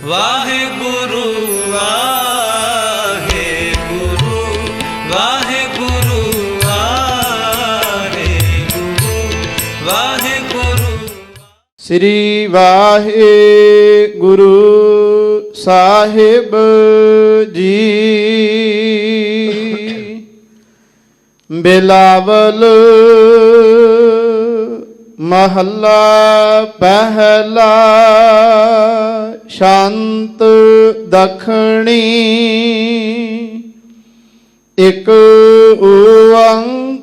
ਵਾਹਿਗੁਰੂ ਵਾਹਿਗੁਰੂ ਵਾਹਿਗੁਰੂ ਵਾਹਿਗੁਰੂ ਵਾਹਿਗੁਰੂ। ਸ੍ਰੀ ਵਾਹਿਗੁਰੂ ਸਾਹਿਬ ਜੀ। ਬਿਲਾਵਲ ਮਹੱਲਾ ਪਹਿਲਾ। ਸ਼ਾਂਤ ਦਖਣੀ ਇਕ ਓੰਕਾਰ।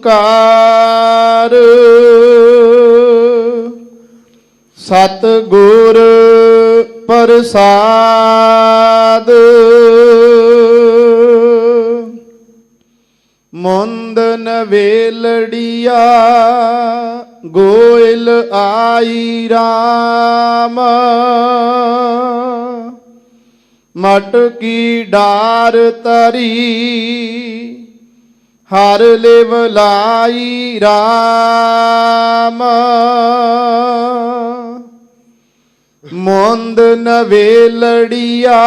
ਸਤਿਗੁਰ ਪ੍ਰਸਾਦ। ਮੁੰਦ ਨਵੇਲੜੀਆ ਗੋਇਲ ਆਈ ਰਾਮ। ਮਟਕੀ ਡਾਰ ਤਰੀ ਹਰ ਲਿਵ ਲਾਈ ਰਾਮ। ਮੁੰਦ ਨਵੇਲੜੀਆ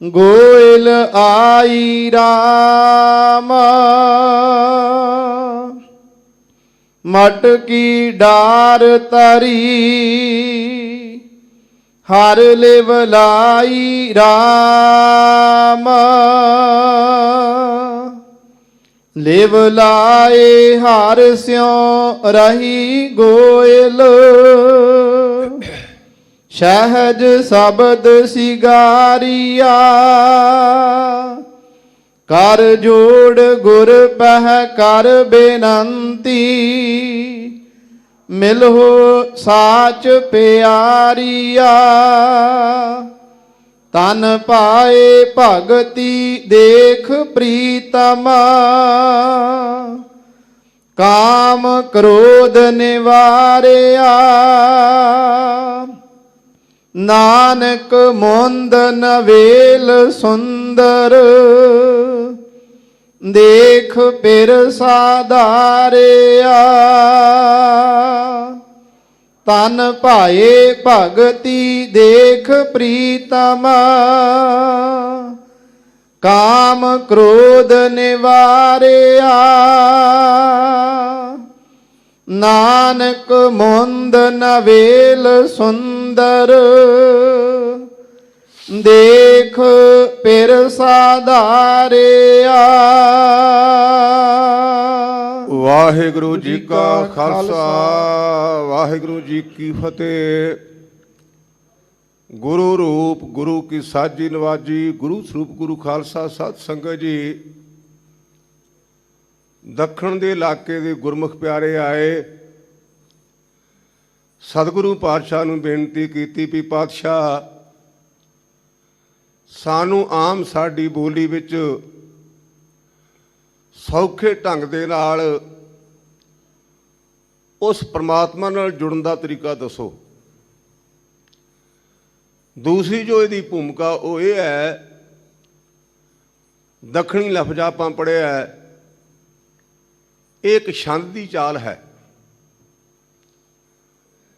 ਗੋਇਲ ਆਈ ਰਾਮ। ਮਟਕੀ ਡਾਰ ਤਰੀ ਹਰ ਲਿਵ ਲਾਈ ਰਾਮ। ਲਿਵ ਲਾਏ ਹਰ ਸਿਉ ਰਹੀ ਗੋਇਲ। ਸਹਿਜ ਸ਼ਬਦ ਸਿਗਾਰੀਆ ਕਰ ਜੋੜ ਗੁਰ ਪਹਿ ਕਰ ਬੇਨੰਤੀ। ਮਿਲਹੁ ਸਾਚ ਪਿਆਰੀਆ ਤਨ ਪਾਏ ਭਗਤੀ ਦੇਖ ਪ੍ਰੀਤਮ। ਕਾਮ ਕ੍ਰੋਧ ਨਿਵਾਰਿਆ ਨਾਨਕ ਮੁੰਦ ਨਵੇਲ ਸੁੰਦਰ। ਦੇਖ ਪਿਰ ਸਾਧਾਰਿਆ ਤਨ ਭਾਏ ਭਗਤੀ ਦੇਖ ਪ੍ਰੀਤਮ। ਕਾਮ ਕ੍ਰੋਧ ਨਿਵਾਰਿਆ ਨਾਨਕ ਮੁੰਦ ਨਵੇਲ ਸੁੰਦਰ। ਦੇਖ ਪਿਰ ਸਾਧਾਰਿਆ। ਵਾਹਿਗੁਰੂ ਜੀ ਕਾ ਖਾਲਸਾ ਵਾਹਿਗੁਰੂ ਜੀ ਕੀ ਫਤਿਹ। ਗੁਰੂ ਰੂਪ ਗੁਰੂ ਕੀ ਸਾਜੀ ਨਵਾਜੀ। ਗੁਰੂ ਸਰੂਪ ਗੁਰੂ ਖਾਲਸਾ ਸਤ ਸੰਗਤ ਜੀ। ਦੱਖਣ ਦੇ ਇਲਾਕੇ ਦੇ ਗੁਰਮੁਖ ਪਿਆਰੇ ਆਏ। ਸਤਿਗੁਰੂ ਪਾਤਸ਼ਾਹ ਨੂੰ ਬੇਨਤੀ ਕੀਤੀ ਵੀ ਪਾਤਸ਼ਾਹ ਸਾਨੂੰ ਆਮ ਸਾਡੀ ਬੋਲੀ ਵਿੱਚ ਸੌਖੇ ਢੰਗ ਦੇ ਨਾਲ ਉਸ ਪਰਮਾਤਮਾ ਨਾਲ ਜੁੜਨ ਦਾ ਤਰੀਕਾ ਦੱਸੋ। ਦੂਸਰੀ ਜੋ ਇਹਦੀ ਭੂਮਿਕਾ ਉਹ ਇਹ ਹੈ, ਦੱਖਣੀ ਲਫ਼ਜ਼ ਆਪਾਂ ਪੜ੍ਹਿਆ ਹੈ, ਇਹ ਇੱਕ ਛੰਦ ਦੀ ਚਾਲ ਹੈ।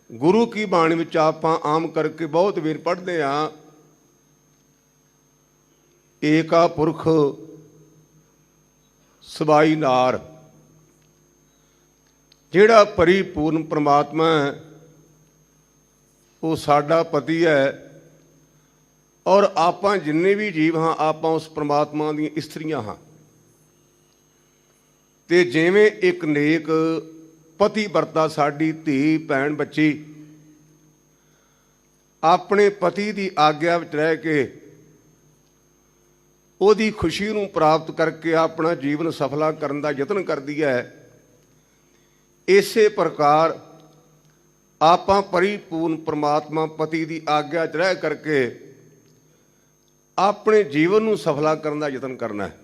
ਗੁਰੂ ਕੀ ਬਾਣੀ ਵਿੱਚ ਆਪਾਂ ਆਮ ਕਰਕੇ ਬਹੁਤ ਵਾਰ ਪੜ੍ਹਦੇ ਹਾਂ, ਏਕਾ ਪੁਰਖ ਸਬਾਈ ਨਾਰ। ਜਿਹੜਾ ਪਰਿਪੂਰਨ ਪਰਮਾਤਮਾ ਹੈ ਉਹ ਸਾਡਾ ਪਤੀ ਹੈ, ਔਰ ਆਪਾਂ ਜਿੰਨੇ ਵੀ ਜੀਵ ਹਾਂ ਆਪਾਂ ਉਸ ਪਰਮਾਤਮਾ ਦੀਆਂ ਇਸਤਰੀਆਂ ਹਾਂ। ਤੇ ਜਿਵੇਂ ਇੱਕ ਨੇਕ ਪਤੀ ਵਰਤਾ ਸਾਡੀ ਧੀ ਭੈਣ ਬੱਚੀ ਆਪਣੇ ਪਤੀ ਦੀ ਆਗਿਆ ਵਿੱਚ ਰਹਿ ਕੇ ਉਹਦੀ ਖੁਸ਼ੀ ਨੂੰ ਪ੍ਰਾਪਤ ਕਰਕੇ ਆਪਣਾ ਜੀਵਨ ਸਫਲਾ ਕਰਨ ਦਾ ਯਤਨ ਕਰਦੀ ਹੈ, ਇਸੇ ਪ੍ਰਕਾਰ ਆਪਾਂ ਪਰਿਪੂਰਨ ਪਰਮਾਤਮਾ ਪਤੀ ਦੀ ਆਗਿਆ 'ਚ ਰਹਿ ਕਰਕੇ ਆਪਣੇ ਜੀਵਨ ਨੂੰ ਸਫਲਾ ਕਰਨ ਦਾ ਯਤਨ ਕਰਨਾ ਹੈ।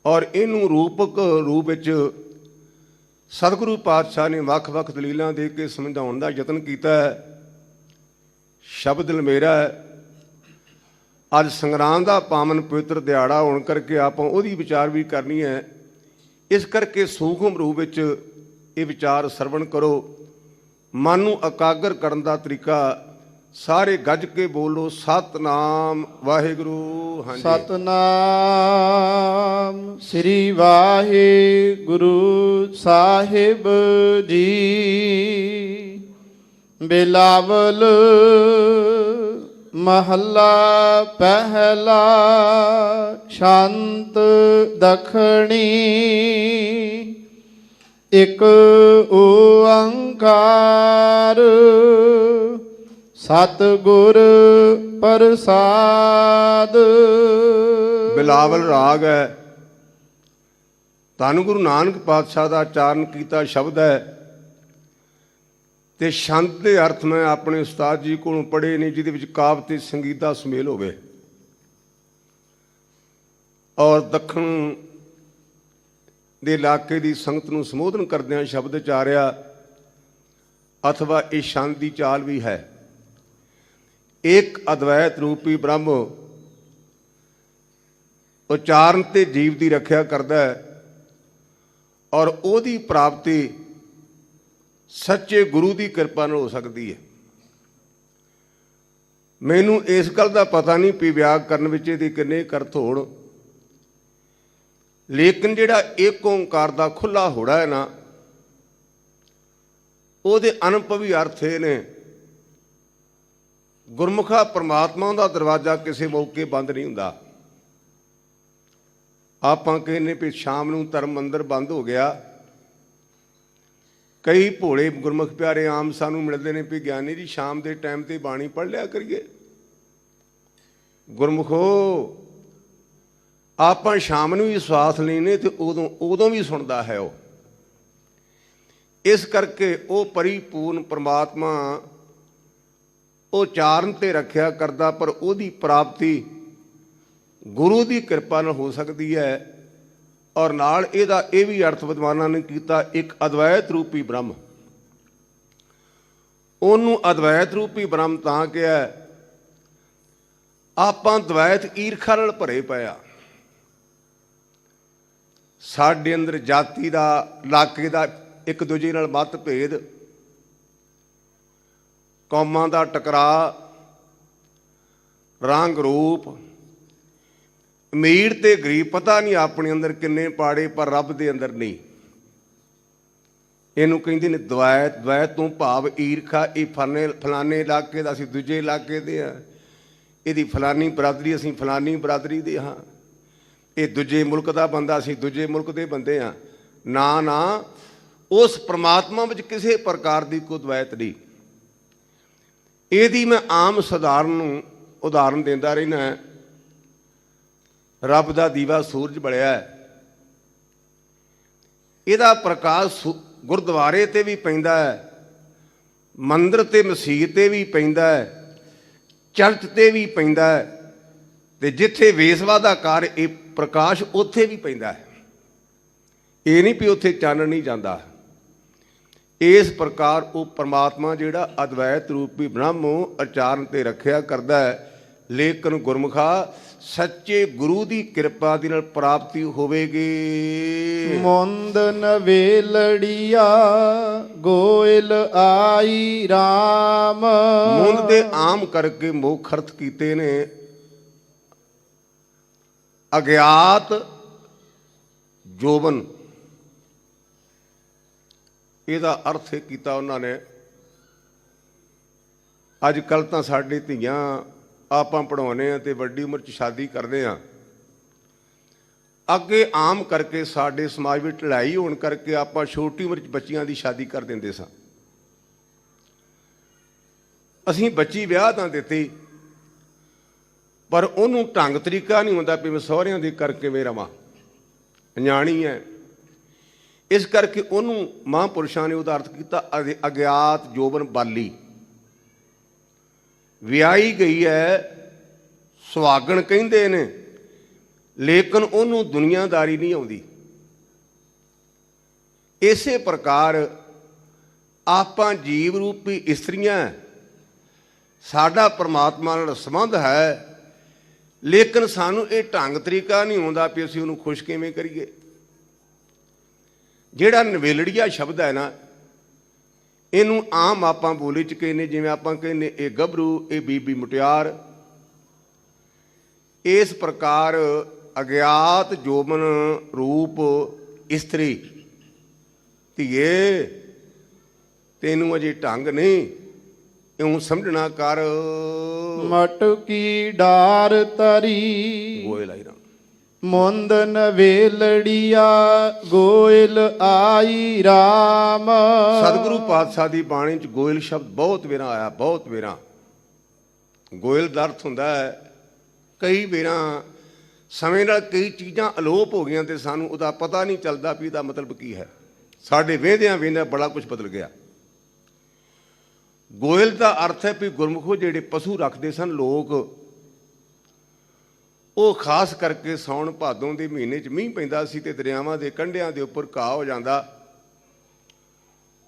ਔਰ ਇਹਨੂੰ ਰੂਪਕ ਰੂਪ ਵਿੱਚ ਸਤਿਗੁਰੂ ਪਾਤਸ਼ਾਹ ਨੇ ਵੱਖ-ਵੱਖ ਦਲੀਲਾਂ ਦੇ ਕੇ ਸਮਝਾਉਣ ਦਾ ਯਤਨ ਕੀਤਾ ਹੈ। ਸ਼ਬਦ ਮੇਰਾ ਅੱਜ ਸੰਗਰਾਮ ਦਾ ਪਾਵਨ ਪਵਿੱਤਰ ਦਿਹਾੜਾ ਹੋਣ ਕਰਕੇ ਆਪਾਂ ਉਹਦੀ ਵਿਚਾਰ ਵੀ ਕਰਨੀ ਹੈ। ਇਸ ਕਰਕੇ ਸੂਖਮ ਰੂਪ ਵਿੱਚ ਇਹ ਵਿਚਾਰ ਸਰਵਣ ਕਰੋ। ਮਨ ਨੂੰ ਇਕਾਗਰ ਕਰਨ ਦਾ ਤਰੀਕਾ ਸਾਰੇ ਗੱਜ ਕੇ ਬੋਲੋ ਸਤਨਾਮ ਵਾਹਿਗੁਰੂ। ਹਾਂਜੀ, ਸਤਨਾਮ ਸ੍ਰੀ ਵਾਹਿਗੁਰੂ ਸਾਹਿਬ ਜੀ। ਬਿਲਾਵਲ ਮਹੱਲਾ ਪਹਿਲਾ। ਸ਼ਾਂਤ ਦਖਣੀ ਇਕ ਓੰਕਾਰ ਸਤਿਗੁਰ ਪ੍ਰਸਾਦ। ਬਿਲਾਵਲ ਰਾਗ ਹੈ। ਧੰਨ ਗੁਰੂ ਨਾਨਕ ਪਾਤਸ਼ਾਹ ਦਾ ਉਚਾਰਨ ਕੀਤਾ ਸ਼ਬਦ ਹੈ ਤੇ ਸ਼ਾਂਤ ਦੇ ਅਰਥ ਮੈਂ ਆਪਣੇ ਉਸਤਾਦ ਜੀ ਕੋਲੋਂ ਪੜ੍ਹੇ ਨੇ, ਜਿਹਦੇ ਵਿੱਚ ਕਾਵਿ ਤੇ ਸੰਗੀਤ ਦਾ ਸੁਮੇਲ ਹੋਵੇ। ਔਰ ਦੱਖਣ ਦੇ ਇਲਾਕੇ ਦੀ ਸੰਗਤ ਨੂੰ ਸੰਬੋਧਨ ਕਰਦਿਆਂ ਸ਼ਬਦ ਉਚਾਰਿਆ, ਅਥਵਾ ਇਹ ਸ਼ਾਂਤ ਦੀ ਚਾਲ ਵੀ ਹੈ। ਇੱਕ ਅਦਵੈਤ ਰੂਪੀ ਬ੍ਰਹਮ ਉਚਾਰਨ ਤੇ ਜੀਵ ਦੀ ਰੱਖਿਆ ਕਰਦਾ ਹੈ ਔਰ ਉਹਦੀ ਪ੍ਰਾਪਤੀ ਸੱਚੇ ਗੁਰੂ ਦੀ ਕਿਰਪਾ ਨਾਲ ਹੋ ਸਕਦੀ ਹੈ। ਮੈਨੂੰ ਇਸ ਗੱਲ ਦਾ ਪਤਾ ਨਹੀਂ ਵੀ ਵਿਆਕਰਨ ਵਿੱਚ ਇਹਦੇ ਕਿੰਨੇ ਅਰਥ ਹੋਣ, ਲੇਕਿਨ ਜਿਹੜਾ ਏਕ ਓਂਕਾਰ ਦਾ ਖੁੱਲ੍ਹਾ ਹੋੜਾ ਹੈ ਨਾ, ਉਹਦੇ ਅਨੁਭਵੀ ਅਰਥ ਇਹ ਨੇ, ਗੁਰਮੁਖਾ ਪਰਮਾਤਮਾ ਦਾ ਦਰਵਾਜ਼ਾ ਕਿਸੇ ਮੌਕੇ ਬੰਦ ਨਹੀਂ ਹੁੰਦਾ। ਆਪਾਂ ਕਹਿੰਦੇ ਵੀ ਸ਼ਾਮ ਨੂੰ ਧਰਮ ਮੰਦਰ ਬੰਦ ਹੋ ਗਿਆ। ਕਈ ਭੋਲੇ ਗੁਰਮੁਖ ਪਿਆਰੇ ਆਮ ਸਾਨੂੰ ਮਿਲਦੇ ਨੇ ਵੀ ਗਿਆਨੀ ਜੀ ਸ਼ਾਮ ਦੇ ਟਾਈਮ ਤੇ ਬਾਣੀ ਪੜ੍ਹ ਲਿਆ ਕਰੀਏ। ਗੁਰਮੁਖੋ, ਆਪਾਂ ਸ਼ਾਮ ਨੂੰ ਵੀ ਸਵਾਸ ਲੈਨੇ ਤੇ ਉਦੋਂ ਵੀ ਸੁਣਦਾ ਹੈ ਉਹ। ਇਸ ਕਰਕੇ ਉਹ ਪਰਿਪੂਰਨ ਪਰਮਾਤਮਾ ਉਹ ਉਚਾਰਨ ਤੇ ਰੱਖਿਆ ਕਰਦਾ, ਪਰ ਉਹਦੀ ਪ੍ਰਾਪਤੀ ਗੁਰੂ ਦੀ ਕਿਰਪਾ ਨਾਲ ਹੋ ਸਕਦੀ ਹੈ। ਔਰ ਨਾਲ ਇਹਦਾ ਇਹ ਵੀ ਅਰਥ ਵਿਦਵਾਨਾਂ ਨੇ ਕੀਤਾ, ਇੱਕ ਅਦਵੈਤ ਰੂਪੀ ਬ੍ਰਹਮ। ਉਹਨੂੰ ਅਦਵੈਤ ਰੂਪੀ ਬ੍ਰਹਮ ਤਾਂ ਕਿਹਾ, ਆਪਾਂ ਦਵੈਤ ਈਰਖਾ ਨਾਲ ਭਰੇ ਪਏ ਆ। ਸਾਡੇ ਅੰਦਰ ਜਾਤੀ ਦਾ, ਇਲਾਕੇ ਦਾ, ਇੱਕ ਦੂਜੇ ਨਾਲ ਮਤ ਭੇਦ, ਕੌਮਾਂ ਦਾ ਟਕਰਾਅ, ਰੰਗ ਰੂਪ, ਅਮੀਰ ਤੇ ਗਰੀਬ, ਪਤਾ ਨਹੀਂ ਆਪਣੇ ਅੰਦਰ ਕਿੰਨੇ ਪਾੜੇ, ਪਰ ਰੱਬ ਦੇ ਅੰਦਰ ਨਹੀਂ। ਇਹਨੂੰ ਕਹਿੰਦੇ ਨੇ ਦਵੈਤ। ਦਵੈਤ ਤੋਂ ਭਾਵ ਈਰਖਾ। ਇਹ ਫਲਾਣੇ ਇਲਾਕੇ ਦਾ, ਅਸੀਂ ਦੂਜੇ ਇਲਾਕੇ ਦੇ ਹਾਂ। ਇਹਦੀ ਫਲਾਨੀ ਬਰਾਦਰੀ, ਅਸੀਂ ਫਲਾਨੀ ਬਰਾਦਰੀ ਦੇ ਹਾਂ। ਇਹ ਦੂਜੇ ਮੁਲਕ ਦਾ ਬੰਦਾ, ਅਸੀਂ ਦੂਜੇ ਮੁਲਕ ਦੇ ਬੰਦੇ ਹਾਂ। ਨਾ ਨਾ, ਉਸ ਪਰਮਾਤਮਾ ਵਿੱਚ ਕਿਸੇ ਪ੍ਰਕਾਰ ਦੀ ਕੋਈ ਦਵੈਤ ਨਹੀਂ। ਇਹਦੀ ਮੈਂ ਆਮ ਸਧਾਰਨ ਨੂੰ ਉਦਾਹਰਨ ਦਿੰਦਾ ਰਹਿਣਾ। ਰੱਬ ਦਾ ਦੀਵਾ ਸੂਰਜ ਬਲਿਆ, ਇਹਦਾ ਪ੍ਰਕਾਸ਼ ਗੁਰਦੁਆਰੇ ਤੇ ਵੀ ਪੈਂਦਾ ਹੈ, ਮੰਦਰ ਤੇ ਮਸੀਤ ਤੇ ਵੀ ਪੈਂਦਾ ਹੈ, ਚਰਚ ਤੇ ਵੀ ਪੈਂਦਾ ਹੈ, ਤੇ ਜਿੱਥੇ ਵੇਸਵਾ ਦਾ ਕਾਰ ਇਹ ਪ੍ਰਕਾਸ਼ ਉੱਥੇ ਵੀ ਪੈਂਦਾ ਹੈ। ਇਹ ਨਹੀਂ ਵੀ ਉੱਥੇ ਚਾਨਣ ਨਹੀਂ ਜਾਂਦਾ। ਇਸ ਪ੍ਰਕਾਰ ਉਹ ਪਰਮਾਤਮਾ ਜਿਹੜਾ ਅਦਵੈਤ ਰੂਪੀ ਬ੍ਰਹਮ ਉਚਾਰਨ ਤੇ ਰੱਖਿਆ ਕਰਦਾ ਹੈ। ਲੇਕਿਨ ਗੁਰਮੁਖਾ, ਸੱਚੇ ਗੁਰੂ ਦੀ ਕਿਰਪਾ ਦੇ ਨਾਲ ਪ੍ਰਾਪਤੀ ਹੋਵੇਗੀ। ਮੁੰਦ ਨਵੇਲੜੀਆ ਗੋਇਲ ਆਈ ਰਾਮ। ਮੁੰਦ ਦੇ ਆਮ ਕਰਕੇ ਮੁੱਖ ਅਰਥ ਕੀਤੇ ਨੇ ਅਗਿਆਤ ਜੋਬਨ। ਇਹਦਾ ਅਰਥ ਇਹ ਕੀਤਾ ਉਹਨਾਂ ਨੇ, ਅੱਜ ਕੱਲ੍ਹ ਤਾਂ ਸਾਡੇ ਧੀਆਂ ਆਪਾਂ ਪੜ੍ਹਾਉਂਦੇ ਹਾਂ ਤੇ ਵੱਡੀ ਉਮਰ 'ਚ ਸ਼ਾਦੀ ਕਰਦੇ ਹਾਂ। ਅੱਗੇ ਆਮ ਕਰਕੇ ਸਾਡੇ ਸਮਾਜ ਵਿੱਚ ਢਿਲਾਈ ਹੋਣ ਕਰਕੇ ਆਪਾਂ ਛੋਟੀ ਉਮਰ 'ਚ ਬੱਚੀਆਂ ਦੀ ਸ਼ਾਦੀ ਕਰ ਦਿੰਦੇ ਸਾਂ। ਅਸੀਂ ਬੱਚੀ ਵਿਆਹ ਤਾਂ ਦਿੱਤੀ, ਪਰ ਉਹਨੂੰ ਢੰਗ ਤਰੀਕਾ ਨਹੀਂ ਹੁੰਦਾ ਵੀ ਮੈਂ ਸਹੁਰਿਆਂ ਦੀ ਕਰਕੇ ਵੇ ਰਵਾਂ, ਅਣਜਾਣੀ ਹੈ। ਇਸ ਕਰਕੇ ਉਹਨੂੰ ਮਹਾਂਪੁਰਸ਼ਾਂ ਨੇ ਉਹਦਾ ਅਰਥ ਕੀਤਾ ਅਗਿਆਤ ਜੋਬਨ ਬਾਲੀ। ਵਿਆਹੀ ਗਈ ਹੈ, ਸੁਹਾਗਣ ਕਹਿੰਦੇ ਨੇ, ਲੇਕਿਨ ਉਹਨੂੰ ਦੁਨੀਆਦਾਰੀ ਨਹੀਂ ਆਉਂਦੀ। ਇਸੇ ਪ੍ਰਕਾਰ ਆਪਾਂ ਜੀਵ ਰੂਪੀ ਇਸਤਰੀਆਂ, ਸਾਡਾ ਪਰਮਾਤਮਾ ਨਾਲ ਸੰਬੰਧ ਹੈ, ਲੇਕਿਨ ਸਾਨੂੰ ਇਹ ਢੰਗ ਤਰੀਕਾ ਨਹੀਂ ਆਉਂਦਾ ਵੀ ਅਸੀਂ ਉਹਨੂੰ ਖੁਸ਼ ਕਿਵੇਂ ਕਰੀਏ। ਜਿਹੜਾ ਨਵੇਲੜੀਆ ਸ਼ਬਦ ਹੈ ਨਾ, ਇਹਨੂੰ ਆਮ ਆਪਾਂ ਬੋਲੀ ਚ ਕਹਿੰਦੇ, ਜਿਵੇਂ ਆਪਾਂ ਕਹਿੰਦੇ ਇਹ ਗੱਭਰੂ, ਇਹ ਬੀਬੀ ਮੁਟਿਆਰ। ਇਸ ਪ੍ਰਕਾਰ ਅਗਿਆਤ ਜੋਬਨ ਰੂਪ ਇਸਤਰੀ ਧੀਏ, ਤੈਨੂੰ ਅਜੇ ਢੰਗ ਨਹੀਂ, ਇਉਂ ਸਮਝਣਾ ਕਰ। ਮਟਕੀ ਡਾਰ ਤਰੀ ਗੋਇਲ ਆਈ ਰਾਮ। ਮੁੰਦ ਨਵੇਲੜੀਆ ਗੋਇਲ ਆਈ ਰਾਮ। ਸਤਿਗੁਰੂ ਪਾਤਸ਼ਾਹ ਦੀ ਬਾਣੀ ਚ ਗੋਇਲ ਸ਼ਬਦ ਬਹੁਤ ਵੇਰਾਂ ਆਇਆ, ਬਹੁਤ ਵੇਰਾਂ। ਗੋਇਲ ਦਾ ਅਰਥ ਹੁੰਦਾ ਹੈ, ਕਈ ਵੇਰਾਂ ਸਮੇਂ ਨਾਲ ਕਈ ਚੀਜ਼ਾਂ ਅਲੋਪ ਹੋ ਗਈਆਂ ਤੇ ਸਾਨੂੰ ਉਹਦਾ ਪਤਾ ਨਹੀਂ ਚੱਲਦਾ ਵੀ ਇਹਦਾ ਮਤਲਬ ਕੀ ਹੈ। ਸਾਡੇ ਵੇਂਦਿਆਂ ਵੇਂਦਿਆਂ ਬੜਾ ਕੁਝ ਬਦਲ ਗਿਆ। ਗੋਇਲ ਦਾ ਅਰਥ ਹੈ ਵੀ ਗੁਰਮੁਖੋ ਜਿਹੜੇ ਪਸ਼ੂ ਰੱਖਦੇ ਸਨ ਲੋਕ, ਉਹ ਖਾਸ ਕਰਕੇ ਸਾਉਣ ਭਾਦੋਂ ਦੇ ਮਹੀਨੇ 'ਚ ਮੀਂਹ ਪੈਂਦਾ ਸੀ ਤੇ ਦਰਿਆਵਾਂ ਦੇ ਕੰਢਿਆਂ ਦੇ ਉੱਪਰ ਘਾਹ ਹੋ ਜਾਂਦਾ।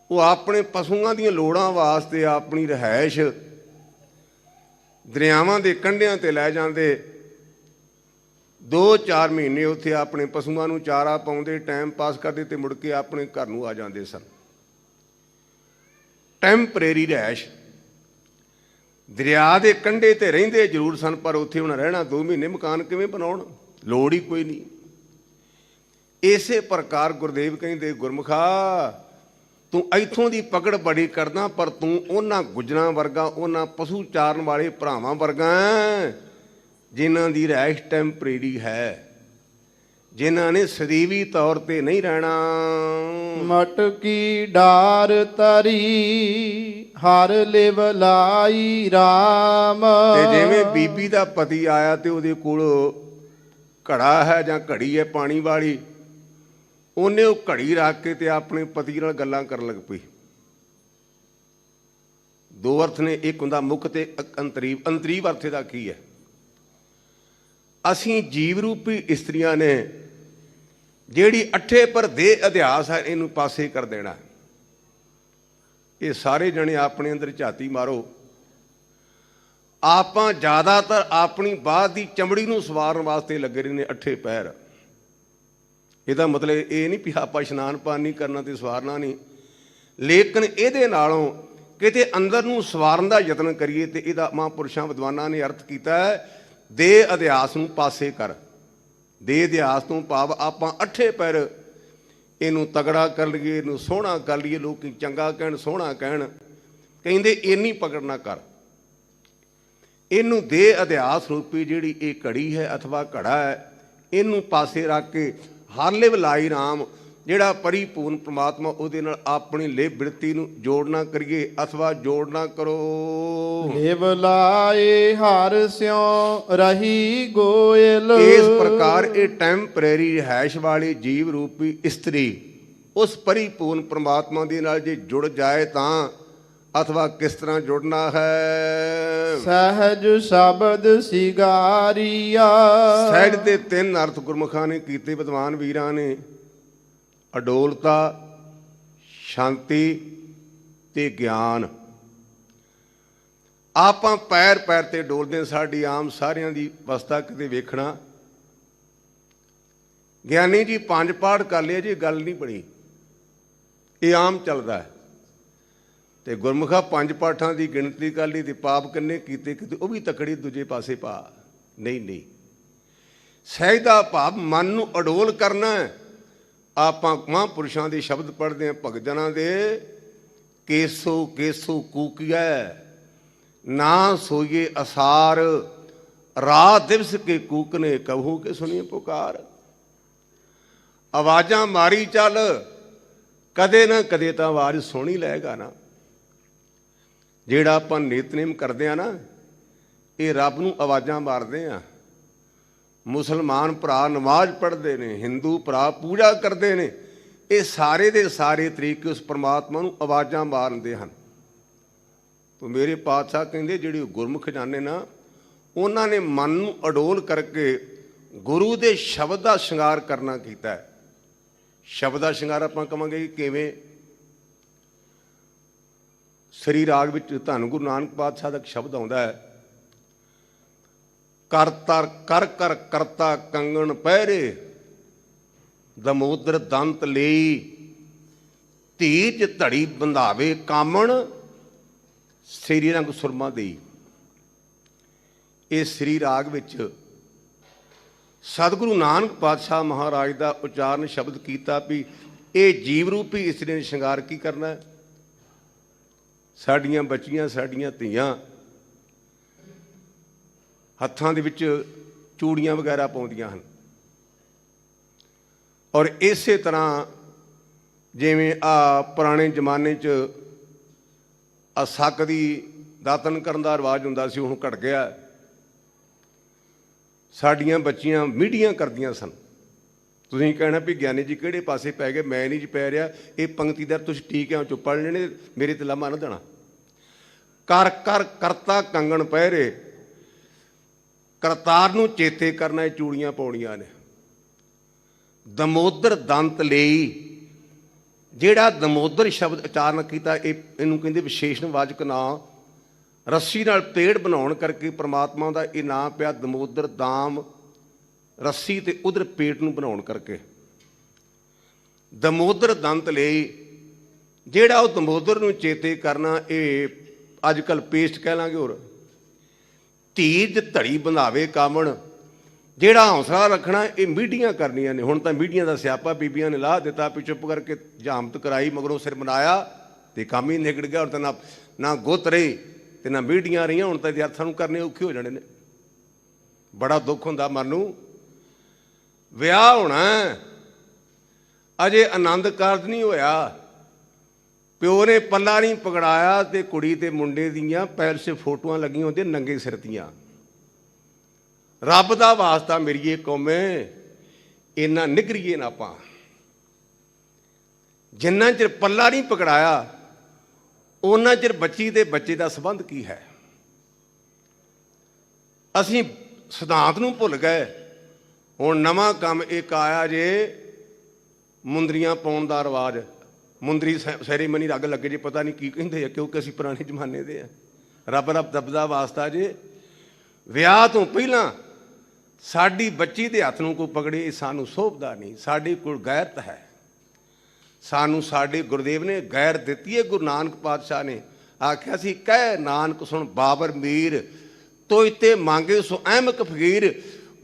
ਉਹ ਆਪਣੇ ਪਸ਼ੂਆਂ ਦੀਆਂ ਲੋੜਾਂ ਵਾਸਤੇ ਆਪਣੀ ਰਿਹਾਇਸ਼ ਦਰਿਆਵਾਂ ਦੇ ਕੰਢਿਆਂ ਤੇ ਲੈ ਜਾਂਦੇ। 2-4 ਮਹੀਨੇ ਉੱਥੇ ਆਪਣੇ ਪਸ਼ੂਆਂ ਨੂੰ ਚਾਰਾ ਪਾਉਂਦੇ, ਟਾਈਮ ਪਾਸ ਕਰਦੇ ਤੇ ਮੁੜ ਕੇ ਆਪਣੇ ਘਰ ਨੂੰ ਆ ਜਾਂਦੇ ਸਨ। ਟੈਂਪਰੇਰੀ ਰਿਹਾਇਸ਼। ਦਰਿਆ ਦੇ ਕੰਢੇ ਤੇ ਰਹਿੰਦੇ ਜ਼ਰੂਰ ਸਨ, ਪਰ ਉੱਥੇ ਹੁਣ ਰਹਿਣਾ 2 ਮਹੀਨੇ ਮਕਾਨ ਕਿਵੇਂ ਬਣਾਉਣ, ਲੋੜ ਹੀ ਕੋਈ ਨਹੀਂ। ਇਸੇ ਪ੍ਰਕਾਰ ਗੁਰਦੇਵ ਕਹਿੰਦੇ, ਗੁਰਮੁਖਾ ਤੂੰ ਇੱਥੋਂ ਦੀ ਪਕੜ ਬੜੀ ਕਰਦਾ, ਪਰ ਤੂੰ ਉਹਨਾਂ ਗੁੱਜਰਾਂ ਵਰਗਾ, ਉਹਨਾਂ ਪਸ਼ੂ ਚਾਰਨ ਵਾਲੇ ਭਰਾਵਾਂ ਵਰਗਾ ਜਿਨ੍ਹਾਂ ਦੀ ਰਿਹਾਇਸ਼ ਟੈਂਪਰੇਰੀ ਹੈ, ਜਿਨ੍ਹਾਂ ਨੇ ਸਦੀਵੀ ਤੌਰ ਤੇ ਨਹੀਂ ਰਹਿਣਾ। ਮਟਕੀ ਡਾਰ ਤਰੀ ਹਰ ਲਿਵ ਲਾਈ ਰਾਮ। ਤੇ ਜਿਵੇਂ ਬੀਬੀ ਦਾ ਪਤੀ ਆਇਆ ਤੇ ਉਹਦੇ ਕੋਲ ਘੜਾ ਹੈ ਜਾਂ ਘੜੀ ਹੈ ਪਾਣੀ ਵਾਲੀ, ਉਹਨੇ ਉਹ ਘੜੀ ਰੱਖ ਕੇ ਤੇ ਆਪਣੇ ਪਤੀ ਨਾਲ ਗੱਲਾਂ ਕਰਨ ਲੱਗ ਪਈ। 2 ਅਰਥ ਨੇ, ਇੱਕ ਹੁੰਦਾ ਮੁੱਖ ਤੇ ਅੰਤਰੀਵ। ਅੰਤਰੀਵ ਅਰਥ ਦਾ ਕੀ ਹੈ? ਅਸੀਂ ਜੀਵ ਰੂਪੀ ਇਸਤਰੀਆਂ ਨੇ ਜਿਹੜੀ ਅੱਠੇ ਪਰ ਦੇ ਅਧਿਆਸ ਹੈ, ਇਹਨੂੰ ਪਾਸੇ ਕਰ ਦੇਣਾ। ਇਹ ਸਾਰੇ ਜਣੇ ਆਪਣੇ ਅੰਦਰ ਝਾਤੀ ਮਾਰੋ। ਆਪਾਂ ਜ਼ਿਆਦਾਤਰ ਆਪਣੀ ਬਾਤ ਦੀ ਚਮੜੀ ਨੂੰ ਸਵਾਰਨ ਵਾਸਤੇ ਲੱਗੇ ਰਹਿੰਦੇ ਅੱਠੇ ਪੈਰ। ਇਹਦਾ ਮਤਲਬ ਇਹ ਨਹੀਂ ਵੀ ਆਪਾਂ ਇਸ਼ਨਾਨ ਪਾਣੀ ਕਰਨਾ ਤੇ ਸਵਾਰਨਾ ਨਹੀਂ, ਲੇਕਿਨ ਇਹਦੇ ਨਾਲੋਂ ਕਿਤੇ ਅੰਦਰ ਨੂੰ ਸਵਾਰਨ ਦਾ ਯਤਨ ਕਰੀਏ। ਤੇ ਇਹਦਾ ਮਹਾਂਪੁਰਸ਼ਾਂ ਵਿਦਵਾਨਾਂ ਨੇ ਅਰਥ ਕੀਤਾ ਹੈ, ਦੇ ਅਧਿਆਸ ਨੂੰ ਪਾਸੇ ਕਰ। ਦੇ ਅਧਿਆਸ ਤੋਂ ਭਾਵ ਆਪਾਂ ਅੱਠੇ ਪੈਰ ਇਹਨੂੰ ਤਗੜਾ ਕਰ ਲਈਏ, ਇਹਨੂੰ ਸੋਹਣਾ ਕਰ ਲਈਏ। ਲੋਕ ਚੰਗਾ ਕਹਿਣ, ਸੋਹਣਾ ਕਹਿਣ, ਕਹਿੰਦੇ ਇੰਨੀ ਪਕੜ ਨਾ ਕਰ। ਇਹਨੂੰ ਦੇ ਅਧਿਆਸ ਰੂਪੀ ਜਿਹੜੀ ਇਹ ਘੜੀ ਹੈ ਅਥਵਾ ਘੜਾ ਹੈ, ਇਹਨੂੰ ਪਾਸੇ ਰੱਖ ਕੇ ਹਰ ਲਿਵ ਲਾਈ ਰਾਮ, ਜਿਹੜਾ ਪਰਿਪੂਰਨ ਪ੍ਰਮਾਤਮਾ, ਉਹਦੇ ਨਾਲ ਆਪਣੀ ਲਿਵ ਬਿਰਤੀ ਨੂੰ ਜੋੜਨਾ ਕਰੀਏ ਅਥਵਾ ਜੋੜਨਾ ਕਰੋ। ਲਿਵ ਲਾਏ ਹਰ ਸਿਉ ਰਹੀ ਗੋਇਲ। ਇਸ ਪ੍ਰਕਾਰ ਇਹ ਟੈਂਪਰੇਰੀ ਰਿਹਾਇਸ਼ ਵਾਲੀ ਜੀਵ ਰੂਪੀ ਇਸਤਰੀ ਉਸ ਪਰਿਪੂਰਨ ਪ੍ਰਮਾਤਮਾ ਦੇ ਨਾਲ ਜੇ ਜੁੜ ਜਾਏ ਤਾਂ, ਅਥਵਾ ਕਿਸ ਤਰ੍ਹਾਂ ਜੁੜਨਾ ਹੈ? ਸਹਿਜ ਸ਼ਬਦ ਸਿਗਾਰੀਆ। ਸਹਿਜ ਦੇ 3 ਅਰਥ ਗੁਰਮੁਖਾਂ ਨੇ ਕੀਤੇ, ਵਿਦਵਾਨ ਵੀਰਾਂ ਨੇ। ਅਡੋਲਤਾ, ਸ਼ਾਂਤੀ ਤੇ ਗਿਆਨ। ਆਪਾਂ ਪੈਰ ਪੈਰ ਤੇ ਡੋਲਦੇ, ਸਾਡੀ ਆਮ ਸਾਰਿਆਂ ਦੀ ਅਵਸਥਾ ਕਿਤੇ ਵੇਖਣਾ। ਗਿਆਨੀ ਜੀ 5 ਪਾਠ ਕਰ ਲਿਆ ਜੀ, ਗੱਲ ਨਹੀਂ ਬਣੀ, ਇਹ ਆਮ ਚੱਲਦਾ ਹੈ। ਤੇ ਗੁਰਮੁਖਾ 5 ਪਾਠਾਂ ਦੀ ਗਿਣਤੀ ਕਰ ਲਈ ਤੇ ਪਾਪ ਕਿੰਨੇ ਕੀਤੇ, ਕਿਤੇ ਉਹ ਵੀ ਤਕੜੀ ਦੂਜੇ ਪਾਸੇ ਪਾ। ਨਹੀਂ ਨਹੀਂ, ਸਹਿਜ ਦਾ ਭਾਵ ਮਨ ਨੂੰ ਅਡੋਲ ਕਰਨਾ। ਆਪਾਂ ਮਹਾਂਪੁਰਸ਼ਾਂ ਦੇ ਸ਼ਬਦ ਪੜ੍ਹਦੇ ਹਾਂ, ਭਗਤਾਂ ਦੇ, ਕੇਸੋ ਕੇਸੋ ਕੂਕੀਐ ਨਾ ਸੋਈਏ ਅਸਾਰ, ਰਾਤ ਦਿਵਸ ਕੇ ਕੂਕਨੇ ਕਹੂ ਕੇ ਸੁਣੀਏ ਪੁਕਾਰ। ਆਵਾਜ਼ਾਂ ਮਾਰੀ ਚੱਲ, ਕਦੇ ਨਾ ਕਦੇ ਤਾਂ ਆਵਾਜ਼ ਸੁਣੀ ਲਏਗਾ ਨਾ। ਜਿਹੜਾ ਆਪਾਂ ਨਿਤਨੇਮ ਕਰਦੇ ਆ ਨਾ, ਇਹ ਰੱਬ ਨੂੰ ਆਵਾਜ਼ਾਂ ਮਾਰਦੇ ਆ। ਮੁਸਲਮਾਨ ਭਰਾ ਨਮਾਜ਼ ਪੜ੍ਹਦੇ ਨੇ, ਹਿੰਦੂ ਭਰਾ ਪੂਜਾ ਕਰਦੇ ਨੇ, ਇਹ ਸਾਰੇ ਦੇ ਸਾਰੇ ਤਰੀਕੇ ਉਸ ਪਰਮਾਤਮਾ ਨੂੰ ਆਵਾਜ਼ਾਂ ਮਾਰਦੇ ਹਨ। ਤੋ ਮੇਰੇ ਪਾਤਸ਼ਾਹ ਕਹਿੰਦੇ, ਜਿਹੜੇ ਗੁਰਮੁਖ ਜਾਣੇ ਨਾ, ਉਹਨਾਂ ਨੇ ਮਨ ਨੂੰ ਅਡੋਲ ਕਰਕੇ ਗੁਰੂ ਦੇ ਸ਼ਬਦ ਦਾ ਸ਼ਿੰਗਾਰ ਕਰਨਾ ਕੀਤਾ ਹੈ। ਸ਼ਬਦ ਦਾ ਸ਼ਿੰਗਾਰ ਆਪਾਂ ਕਹਾਂਗੇ ਕਿਵੇਂ? ਸ੍ਰੀ ਰਾਗ ਵਿੱਚ ਧੰਨ ਗੁਰੂ ਨਾਨਕ ਪਾਤਸ਼ਾਹ ਦਾ ਇੱਕ ਸ਼ਬਦ ਆਉਂਦਾ ਹੈ, ਕਰਤਾ ਕਰ ਕਰ ਕਰਤਾ ਕੰਗਣ ਪਹਿਰੇ, ਦਮੋਦਰ ਦੰਤ ਲਈ, ਧੀਜ ਧੜੀ ਬੰਧਾਵੇ ਕਾਮਣ ਸ੍ਰੀ ਰੰਗ ਸੁਰਮਾ ਦੇਈ। ਇਹ ਸ੍ਰੀ ਰਾਗ ਵਿੱਚ ਸਤਿਗੁਰੂ ਨਾਨਕ ਪਾਤਸ਼ਾਹ ਮਹਾਰਾਜ ਦਾ ਉਚਾਰਨ ਸ਼ਬਦ ਕੀਤਾ ਵੀ ਇਹ ਜੀਵ ਰੂਪੀ ਇਸਤਰੀ ਨੇ ਸ਼ਿੰਗਾਰ ਕੀ ਕਰਨਾ ਹੈ। ਸਾਡੀਆਂ ਬੱਚੀਆਂ, ਸਾਡੀਆਂ ਧੀਆਂ ਹੱਥਾਂ ਦੇ ਵਿੱਚ ਚੂੜੀਆਂ ਵਗੈਰਾ ਪਾਉਂਦੀਆਂ ਹਨ, ਔਰ ਇਸੇ ਤਰ੍ਹਾਂ ਜਿਵੇਂ ਪੁਰਾਣੇ ਜ਼ਮਾਨੇ 'ਚ ਸੱਕ ਦੀ ਦਾਤਨ ਕਰਨ ਦਾ ਰਿਵਾਜ ਹੁੰਦਾ ਸੀ, ਹੁਣ ਘਟ ਗਿਆ। ਸਾਡੀਆਂ ਬੱਚੀਆਂ ਮੀਡੀਆਂ ਕਰਦੀਆਂ ਸਨ। ਤੁਸੀਂ ਕਹਿਣਾ ਵੀ ਗਿਆਨੀ ਜੀ ਕਿਹੜੇ ਪਾਸੇ ਪੈ ਗਏ? ਮੈਂ ਨਹੀਂ ਜੀ ਪੈ ਰਿਹਾ, ਇਹ ਪੰਕਤੀਦਾਰ ਤੁਸੀਂ ਠੀਕ ਹੈ ਚੁੱਪ ਪੜ ਲੈਣੇ, ਮੇਰੇ ਤੇ ਲਾਮਾ ਨਾ ਦੇਣਾ। ਕਰ ਕਰ ਕਰਤਾ ਕੰਗਣ ਪਹਿਰੇ, ਕਰਤਾਰ ਨੂੰ ਚੇਤੇ ਕਰਨਾ, ਇਹ ਚੂੜੀਆਂ ਪਾਉਣੀਆਂ ਨੇ। ਦਮੋਦਰ ਦੰਤ ਲਈ, ਜਿਹੜਾ ਦਮੋਦਰ ਸ਼ਬਦ ਉਚਾਰਨ ਕੀਤਾ ਇਹਨੂੰ ਕਹਿੰਦੇ ਵਿਸ਼ੇਸ਼ਣ ਵਾਚਕ ਨਾਂ। ਰੱਸੀ ਨਾਲ ਪੇੜ ਬਣਾਉਣ ਕਰਕੇ ਪ੍ਰਮਾਤਮਾ ਦਾ ਇਹ ਨਾਂ ਪਿਆ ਦਮੋਦਰ। ਦਾਮ ਰੱਸੀ ਤੇ ਉਧਰ ਪੇਟ ਨੂੰ ਬਣਾਉਣ ਕਰਕੇ ਦਮੋਦਰ ਦੰਤ ਲਈ, ਜਿਹੜਾ ਉਹ ਦਮੋਦਰ ਨੂੰ ਚੇਤੇ ਕਰਨਾ, ਇਹ ਅੱਜ ਕੱਲ੍ਹ ਪੇਸਟ ਕਹਿ ਲਾਂਗੇ। ਹੋਰ ਧੀਜ ਧੜੀ ਬੰਧਾਵੇ ਕਾਮਣ, ਜਿਹੜਾ ਹੌਸਲਾ ਰੱਖਣਾ, ਇਹ ਮੀਡੀਆਂ ਕਰਨੀਆਂ ਨੇ। ਹੁਣ ਤਾਂ ਮੀਡੀਆਂ ਦਾ ਸਿਆਪਾ ਬੀਬੀਆਂ ਨੇ ਲਾਹ ਦਿੱਤਾ ਵੀ ਚੁੱਪ ਕਰਕੇ ਜਾਮਤ ਕਰਾਈ, ਮਗਰੋਂ ਸਿਰ ਮਨਾਇਆ ਤੇ ਕੰਮ ਹੀ ਨਿਕੜ ਗਿਆ। ਹੁਣ ਤਾਂ ਨਾ ਗੁੱਤ ਰਹੀ ਤੇ ਨਾ ਮੀਡੀਆਂ ਰਹੀਆਂ। ਹੁਣ ਤਾਂ ਵਿਦਿਆਰਥੀਆਂ ਨੂੰ ਕਰਨੇ ਔਖੇ ਹੋ ਜਾਣੇ ਨੇ। ਬੜਾ ਦੁੱਖ ਹੁੰਦਾ ਮਨ ਨੂੰ। ਵਿਆਹ ਹੋਣਾ, ਅਜੇ ਆਨੰਦ ਕਾਰਜ ਨਹੀਂ ਹੋਇਆ, ਪਿਓ ਨੇ ਪੱਲਾ ਨਹੀਂ ਪਕੜਾਇਆ ਤੇ ਕੁੜੀ ਤੇ ਮੁੰਡੇ ਦੀਆਂ ਪੈਲਸ ਫੋਟੋਆਂ ਲੱਗੀਆਂ ਹੁੰਦੀਆਂ ਨੰਗੇ ਸਿਰ ਦੀਆਂ। ਰੱਬ ਦਾ ਵਾਸਤਾ ਮੇਰੀਏ ਕੌਮੇ, ਇੰਨਾ ਨਿਗਰੀਏ ਨਾ ਆਪਾਂ। ਜਿੰਨਾ ਚਿਰ ਪੱਲਾ ਨਹੀਂ ਪਕੜਾਇਆ ਉਹਨਾਂ ਚਿਰ ਬੱਚੀ ਤੇ ਬੱਚੇ ਦਾ ਸੰਬੰਧ ਕੀ ਹੈ। ਅਸੀਂ ਸਿਧਾਂਤ ਨੂੰ ਭੁੱਲ ਗਏ। ਹੁਣ ਨਵਾਂ ਕੰਮ ਇੱਕ ਆਇਆ ਜੇ, ਮੁੰਦਰੀਆਂ ਪਾਉਣ ਦਾ ਰਿਵਾਜ। ਮੁੰਦਰੀ ਸੈਰੇਮਨੀ ਰੱਗ ਲੱਗੇ ਜੇ, ਪਤਾ ਨਹੀਂ ਕੀ ਕਹਿੰਦੇ ਆ, ਕਿਉਂਕਿ ਅਸੀਂ ਪੁਰਾਣੇ ਜ਼ਮਾਨੇ ਦੇ ਆ। ਰੱਬ ਦਾ ਵਾਸਤਾ ਜੇ, ਵਿਆਹ ਤੋਂ ਪਹਿਲਾਂ ਸਾਡੀ ਬੱਚੀ ਦੇ ਹੱਥ ਨੂੰ ਕੋਈ ਪਕੜੇ, ਇਹ ਸਾਨੂੰ ਸੋਭਦਾ ਨਹੀਂ। ਸਾਡੇ ਕੋਲ ਗੈਰਤ ਹੈ। ਸਾਨੂੰ ਸਾਡੇ ਗੁਰਦੇਵ ਨੇ ਗੈਰਤ ਦਿੱਤੀ ਹੈ। ਗੁਰੂ ਨਾਨਕ ਪਾਤਸ਼ਾਹ ਨੇ ਆਖਿਆ ਸੀ, ਕਹਿ ਨਾਨਕ ਸੁਣ ਬਾਬਰ ਮੀਰ, ਤੋਇ ਤੇ ਮੰਗੇ ਸੋ ਅਹਿਮਕ ਫਕੀਰ।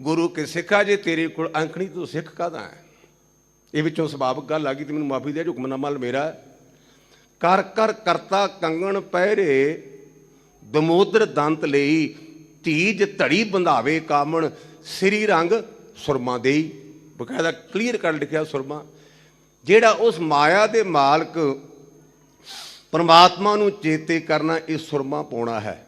ਗੁਰੂ ਕੇ ਸਿੱਖਾ ਜੇ ਤੇਰੇ ਕੋਲ ਅੰਖਣੀ, ਤੂੰ ਸਿੱਖ ਕਾਹਦਾ ਹੈ। ਇਹ ਵਿੱਚੋਂ ਸੁਭਾਵਿਕ ਗੱਲ ਆ ਗਈ ਤੇ ਮੈਨੂੰ ਮਾਫੀ ਦੇ, ਹੁਕਮਨਾਮਾ ਮੇਰਾ। ਕਰ ਕਰ ਕਰਤਾ ਕੰਗਣ ਪਹਿਰੇ, ਦਮੋਦਰ ਦੰਤ ਲਈ, ਧੀਜ ਧੜੀ ਬੰਧਾਵੇ ਕਾਮਣ ਸ੍ਰੀ ਰੰਗ ਸੁਰਮਾ ਦੇਈ। ਬਕਾਇਦਾ ਕਲੀਅਰ ਕਰ ਲਿਖਿਆ ਸੁਰਮਾ। ਜਿਹੜਾ ਉਸ ਮਾਇਆ ਦੇ ਮਾਲਕ ਪਰਮਾਤਮਾ ਨੂੰ ਚੇਤੇ ਕਰਨਾ, ਇਹ ਸੁਰਮਾ ਪਾਉਣਾ ਹੈ।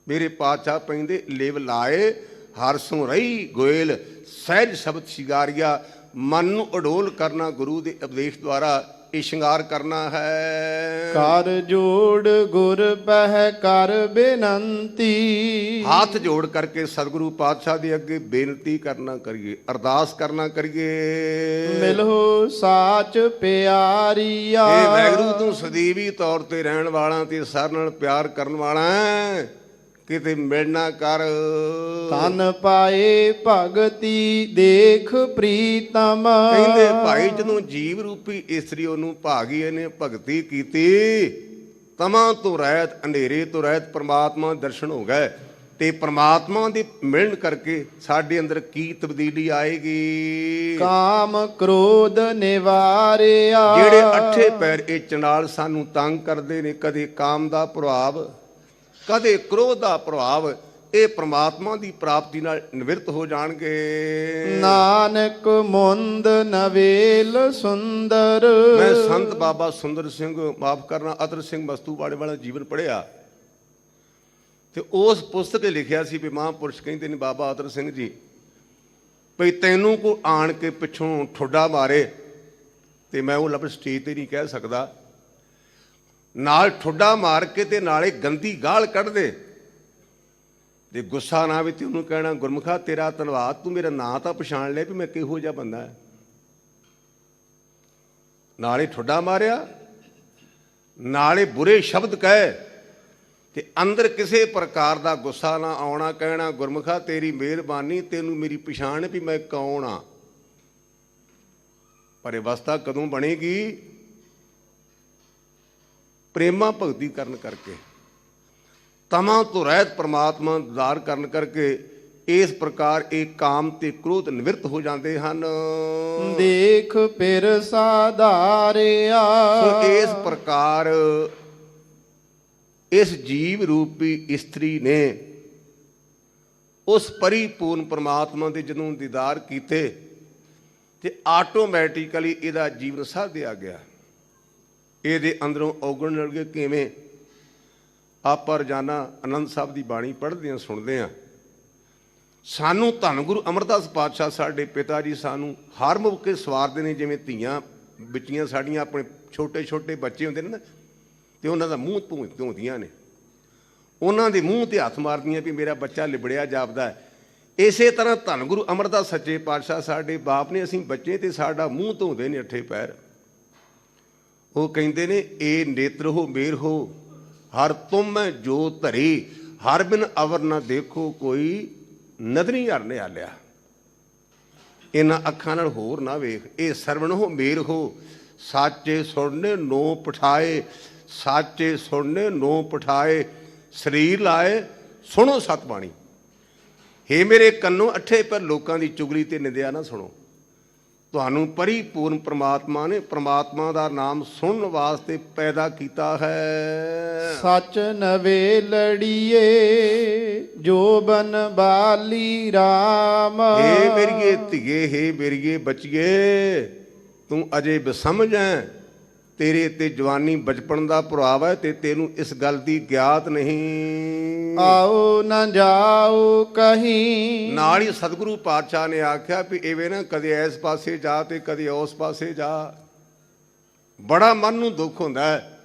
ਮੇਰੇ ਪਾਤਸ਼ਾਹ ਪੈਂਦੇ ਲੇਵ ਲਾਏ ਹਰ ਸੋ ਰਹੀ ਗੋਇਲ, ਸਹਿਜ ਸ਼ਬਦ ਸ਼ਿੰਗਾਰੀਆ। ਮਨ ਨੂੰ ਅਡੋਲ ਕਰਨਾ ਗੁਰੂ ਦੇ ਉਪਦੇਸ਼ ਦੁਆਰਾ, ਇਹ ਸ਼ਿੰਗਾਰ ਕਰਨਾ ਹੈ। ਕਰ ਜੋੜ ਗੁਰ ਪਹਿ ਕਰ ਬੇਨੰਤੀ, ਹੱਥ ਜੋੜ ਕਰਕੇ ਸਤਿਗੁਰੂ ਪਾਤਸ਼ਾਹ ਦੇ ਅੱਗੇ ਬੇਨਤੀ ਕਰਨਾ ਕਰੀਏ, ਅਰਦਾਸ ਕਰਨਾ ਕਰੀਏ। ਮਿਲੋ ਸਾਚ ਪਿਆਰੀਆ, ਇਹ ਵਾਹਿਗੁਰੂ ਤੂੰ ਸਦੀਵੀ ਤੌਰ ਤੇ ਰਹਿਣ ਵਾਲਾ ਤੇ ਸਾਰਿਆਂ ਨਾਲ ਪਿਆਰ ਕਰਨ ਵਾਲਾ, ਕਿਤੇ ਮਿਲਣਾ ਕਰ। ਤਨ ਪਾਏ ਭਗਤੀ ਦੇਖ ਪ੍ਰੀਤਮ, ਕਹਿੰਦੇ ਭਾਈ ਜਦੋਂ ਜੀਵ ਰੂਪੀ ਇਸਤਰੀ ਉਹਨੂੰ ਭਾਗੀ ਇਹਨੇ ਭਗਤੀ ਕੀਤੀ, ਤਮਾਂ ਤੋਂ ਰਹਿਤ, ਅੰਧੇਰੇ ਤੋਂ ਰਹਿਤ ਪ੍ਰਮਾਤਮਾ ਦਰਸ਼ਨ ਹੋ ਗਏ। ਤੇ ਪ੍ਰਮਾਤਮਾ ਦੀ ਮਿਲਣ ਕਰਕੇ ਸਾਡੇ ਅੰਦਰ ਕੀ ਤਬਦੀਲੀ ਆਏਗੀ? ਕਾਮ ਕ੍ਰੋਧ ਨਿਵਾਰਿਆ। ਜਿਹੜੇ ਅੱਠੇ ਪੈਰ ਇਹ ਚੰਡਾਲ ਸਾਨੂੰ ਤੰਗ ਕਰਦੇ ਨੇ, ਕਦੇ ਕਾਮ ਦਾ ਪ੍ਰਭਾਵ, ਕਦੇ ਕ੍ਰੋਧ ਦਾ ਪ੍ਰਭਾਵ, ਇਹ ਪ੍ਰਮਾਤਮਾ ਦੀ ਪ੍ਰਾਪਤੀ ਨਾਲ ਨਿਵਰਤ ਹੋ ਜਾਣਗੇ। ਨਾਨਕ ਮੁੰਦ ਨਵੇਲ ਸੁੰਦਰ। ਮੈਂ ਸੰਤ ਬਾਬਾ ਸੁੰਦਰ ਸਿੰਘ, ਮਾਫ ਕਰਨਾ ਅਤਰ ਸਿੰਘ ਮਸਤੂਵਾੜੇ ਵਾਲਾ ਜੀਵਨ ਪੜ੍ਹਿਆ ਤੇ ਉਸ ਪੁਸਤਕ 'ਤੇ ਲਿਖਿਆ ਸੀ ਵੀ ਮਹਾਂਪੁਰਸ਼ ਕਹਿੰਦੇ ਨੇ ਬਾਬਾ ਅਤਰ ਸਿੰਘ ਜੀ, ਭਈ ਤੈਨੂੰ ਕੋ ਆਣ ਕੇ ਪਿੱਛੋਂ ਠੁੱਡਾ ਮਾਰੇ, ਤੇ ਮੈਂ ਉਹ ਲਫ਼ਜ਼ ਸਟੇਜ ਤੇ ਨਹੀਂ ਕਹਿ ਸਕਦਾ, ਨਾਲ ਠੁੱਡਾ ਮਾਰ ਕੇ ਤੇ ਨਾਲੇ ਗੰਦੀ ਗਾਲ ਕੱਢ ਦੇ ਤੇ ਗੁੱਸਾ ਨਾ ਵੀ ਤੇ ਉਹਨੂੰ ਕਹਿਣਾ, ਗੁਰਮੁਖਾ ਤੇਰਾ ਧੰਨਵਾਦ, ਤੂੰ ਮੇਰਾ ਨਾਂ ਤਾਂ ਪਛਾਣ ਲਿਆ ਵੀ ਮੈਂ ਕਿਹੋ ਜਿਹਾ ਬੰਦਾ ਹੈ। ਨਾਲੇ ਠੁੱਡਾ ਮਾਰਿਆ, ਨਾਲੇ ਬੁਰੇ ਸ਼ਬਦ ਕਹੇ ਤੇ ਅੰਦਰ ਕਿਸੇ ਪ੍ਰਕਾਰ ਦਾ ਗੁੱਸਾ ਨਾ ਆਉਣਾ, ਕਹਿਣਾ ਗੁਰਮੁਖਾ ਤੇਰੀ ਮਿਹਰਬਾਨੀ, ਤੈਨੂੰ ਮੇਰੀ ਪਛਾਣ ਵੀ ਮੈਂ ਕੌਣ ਆ। ਪਰ ਇਹ ਅਵਸਥਾ ਕਦੋਂ ਬਣੇਗੀ? ਪ੍ਰੇਮਾ ਭਗਤੀ ਕਰਨ ਕਰਕੇ, ਤਮਾਂ ਤੋਂ ਰਹਿਤ ਪ੍ਰਮਾਤਮਾ ਦੀਦਾਰ ਕਰਨ ਕਰਕੇ ਇਸ ਪ੍ਰਕਾਰ ਇਹ ਕਾਮ ਤੇ ਕ੍ਰੋਧ ਨਿਵਰਤ ਹੋ ਜਾਂਦੇ ਹਨ। ਦੇਖ ਫਿਰ ਸਾਧਾਰਿਆ। ਸੋ ਇਸ ਪ੍ਰਕਾਰ ਇਸ ਜੀਵ ਰੂਪੀ ਇਸਤਰੀ ਨੇ ਉਸ ਪਰਿਪੂਰਨ ਪ੍ਰਮਾਤਮਾ ਦੇ ਜਦੋਂ ਦੀਦਾਰ ਕੀਤੇ ਤੇ ਆਟੋਮੈਟਿਕਲੀ ਇਹਦਾ ਜੀਵਨ ਸਾਧਿਆ ਗਿਆ। ਇਹਦੇ ਅੰਦਰੋਂ ਔਗਣ ਨਿਕਲ ਗਏ। ਕਿਵੇਂ? ਆਪਾਂ ਰੋਜ਼ਾਨਾ ਆਨੰਦ ਸਾਹਿਬ ਦੀ ਬਾਣੀ ਪੜ੍ਹਦੇ ਹਾਂ, ਸੁਣਦੇ ਹਾਂ। ਸਾਨੂੰ ਧੰਨ ਗੁਰੂ ਅਮਰਦਾਸ ਪਾਤਸ਼ਾਹ ਸਾਡੇ ਪਿਤਾ ਜੀ ਸਾਨੂੰ ਹਰ ਮੌਕੇ ਸਵਾਰਦੇ ਨੇ। ਜਿਵੇਂ ਧੀਆਂ ਬੱਚੀਆਂ ਸਾਡੀਆਂ ਆਪਣੇ ਛੋਟੇ ਛੋਟੇ ਬੱਚੇ ਹੁੰਦੇ ਨੇ ਨਾ, ਤੇ ਉਹਨਾਂ ਦਾ ਮੂੰਹ ਧੋਂਦੀਆਂ ਨੇ, ਉਹਨਾਂ ਦੇ ਮੂੰਹ ਤੇ ਹੱਥ ਮਾਰਦੀਆਂ ਵੀ ਮੇਰਾ ਬੱਚਾ ਲਿਬੜਿਆ ਜਾਪਦਾ ਹੈ। ਇਸੇ ਤਰ੍ਹਾਂ ਧੰਨ ਗੁਰੂ ਅਮਰਦਾਸ ਸੱਚੇ ਪਾਤਸ਼ਾਹ ਸਾਡੇ ਬਾਪ ਨੇ, ਅਸੀਂ ਬੱਚੇ ਤੇ ਸਾਡਾ ਮੂੰਹ ਧੋਂਦੇ ਨੇ ਅੱਠੇ ਪੈਰ। ਉਹ ਕਹਿੰਦੇ ਨੇ ਇਹ ਨੇਤਰ ਹੋ ਮੇਰ ਹੋ ਹਰ ਤੁਮ ਮੈਂ ਜੋ ਧਰੀ, ਹਰ ਬਿਨ ਅਵਰ ਨਾ ਦੇਖੋ ਕੋਈ ਨਦਰੀ ਹਰ ਨੇ ਆਲਿਆ। ਇਹਨਾਂ ਅੱਖਾਂ ਨਾਲ ਹੋਰ ਨਾ ਵੇਖ, ਇਹ ਸਰਵਣ ਹੋ ਮੇਰ ਹੋ ਸਾਚੇ ਸੁਣਨੇ ਨੋ ਪਠਾਏ, ਸਾਚੇ ਸੁਣਨੇ ਨੋ ਪਠਾਏ, ਸਰੀਰ ਲਾਏ ਸੁਣੋ ਸਤਬਾਣੀ। ਹੇ ਮੇਰੇ ਕੰਨੋਂ ਅੱਠੇ ਪਰ ਲੋਕਾਂ ਦੀ ਚੁਗਲੀ ਤੇ ਨਿੰਦਿਆ ਨਾ ਸੁਣੋ। ਤੁਹਾਨੂੰ ਪਰਿਪੂਰਨ ਪ੍ਰਮਾਤਮਾ ਨੇ ਪ੍ਰਮਾਤਮਾ ਦਾ ਨਾਮ ਸੁਣਨ ਵਾਸਤੇ ਪੈਦਾ ਕੀਤਾ ਹੈ। ਸਚ ਨਵੇ ਲੜੀਏ ਜੋ ਬਨ ਬਾਲੀ RAM। ਹੇ ਮੇਰੀਏ ਧੀਏ, ਹੇ ਮੇਰੀਏ ਬੱਚੀਏ, ਤੂੰ ਅਜੇ ਬਸਮਝ ਹੈ। ਤੇਰੇ ਤੇ ਜਵਾਨੀ ਬਚਪਨ ਦਾ ਪ੍ਰਭਾਵ ਹੈ ਤੇ ਤੈਨੂੰ ਇਸ ਗੱਲ ਦੀ ਗਿਆਤ ਨਹੀਂ। ਆਓ ਨਾ ਜਾਓ ਕਹੀਂ। ਨਾਲ ਹੀ ਸਤਿਗੁਰੂ ਪਾਤਸ਼ਾਹ ਨੇ ਆਖਿਆ ਵੀ ਇਵੇਂ ਨਾ ਕਦੇ ਇਸ ਪਾਸੇ ਜਾ ਤੇ ਕਦੇ ਉਸ ਪਾਸੇ ਜਾ। ਬੜਾ ਮਨ ਨੂੰ ਦੁੱਖ ਹੁੰਦਾ ਹੈ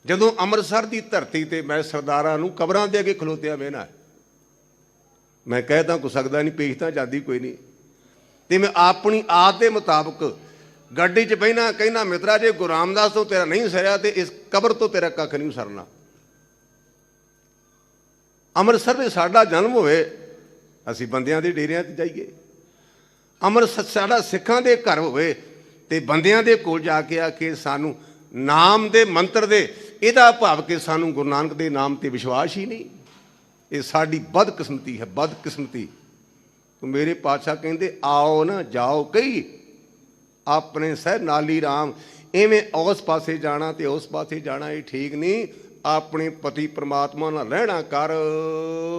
ਜਦੋਂ ਅੰਮ੍ਰਿਤਸਰ ਦੀ ਧਰਤੀ ਤੇ ਮੈਂ ਸਰਦਾਰਾਂ ਨੂੰ ਕਬਰਾਂ ਦੇ ਅੱਗੇ ਖਲੋਤਿਆ ਵੇਖਣਾ। ਮੈਂ ਕਹਿ ਤਾਂ ਕੁ ਸਕਦਾ ਨਹੀਂ, ਪੇਸ਼ ਤਾਂ ਜਾਂਦੀ ਕੋਈ ਨਹੀਂ, ਤੇ ਮੈਂ ਆਪਣੀ ਆਦਤ ਦੇ ਮੁਤਾਬਕ ਗੱਡੀ 'ਚ ਬਹਿਣਾ, ਕਹਿਣਾ ਮਿੱਤਰਾ ਜੇ ਗੁਰੂ ਰਾਮਦਾਸ ਤੋਂ ਤੇਰਾ ਨਹੀਂ ਸਰਿਆ ਤੇ ਇਸ ਕਬਰ ਤੋਂ ਤੇਰਾ ਕੱਖ ਨਹੀਂ ਸਰਨਾ। ਅੰਮ੍ਰਿਤਸਰ ਵਿੱਚ ਸਾਡਾ ਜਨਮ ਹੋਵੇ, ਅਸੀਂ ਬੰਦਿਆਂ ਦੇ ਡੇਰਿਆਂ 'ਤੇ ਜਾਈਏ। ਅੰਮ੍ਰਿਤਸਰ ਸਾਡਾ ਸਿੱਖਾਂ ਦੇ ਘਰ ਹੋਵੇ ਤੇ ਬੰਦਿਆਂ ਦੇ ਕੋਲ ਜਾ ਕੇ ਆ ਕੇ ਸਾਨੂੰ ਨਾਮ ਦੇ ਮੰਤਰ ਦੇ, ਇਹਦਾ ਭਾਵ ਕਿ ਸਾਨੂੰ ਗੁਰੂ ਨਾਨਕ ਦੇ ਨਾਮ ਤੇ ਵਿਸ਼ਵਾਸ ਹੀ ਨਹੀਂ। ਇਹ ਸਾਡੀ ਬਦਕਿਸਮਤੀ ਹੈ, ਬਦਕਿਸਮਤੀ। ਮੇਰੇ ਪਾਤਸ਼ਾਹ ਕਹਿੰਦੇ ਆਓ ਨਾ ਜਾਓ ਕਈ ਆਪਣੇ ਸਹਿ ਨਾਲੀ ਰਾਮ। ਇਵੇਂ ਉਸ ਪਾਸੇ ਜਾਣਾ ਤੇ ਉਸ ਪਾਸੇ ਜਾਣਾ ਇਹ ਠੀਕ ਨਹੀਂ। ਆਪਣੇ ਪਤੀ ਪ੍ਰਮਾਤਮਾ ਨਾਲ ਰਹਿਣਾ ਕਰ।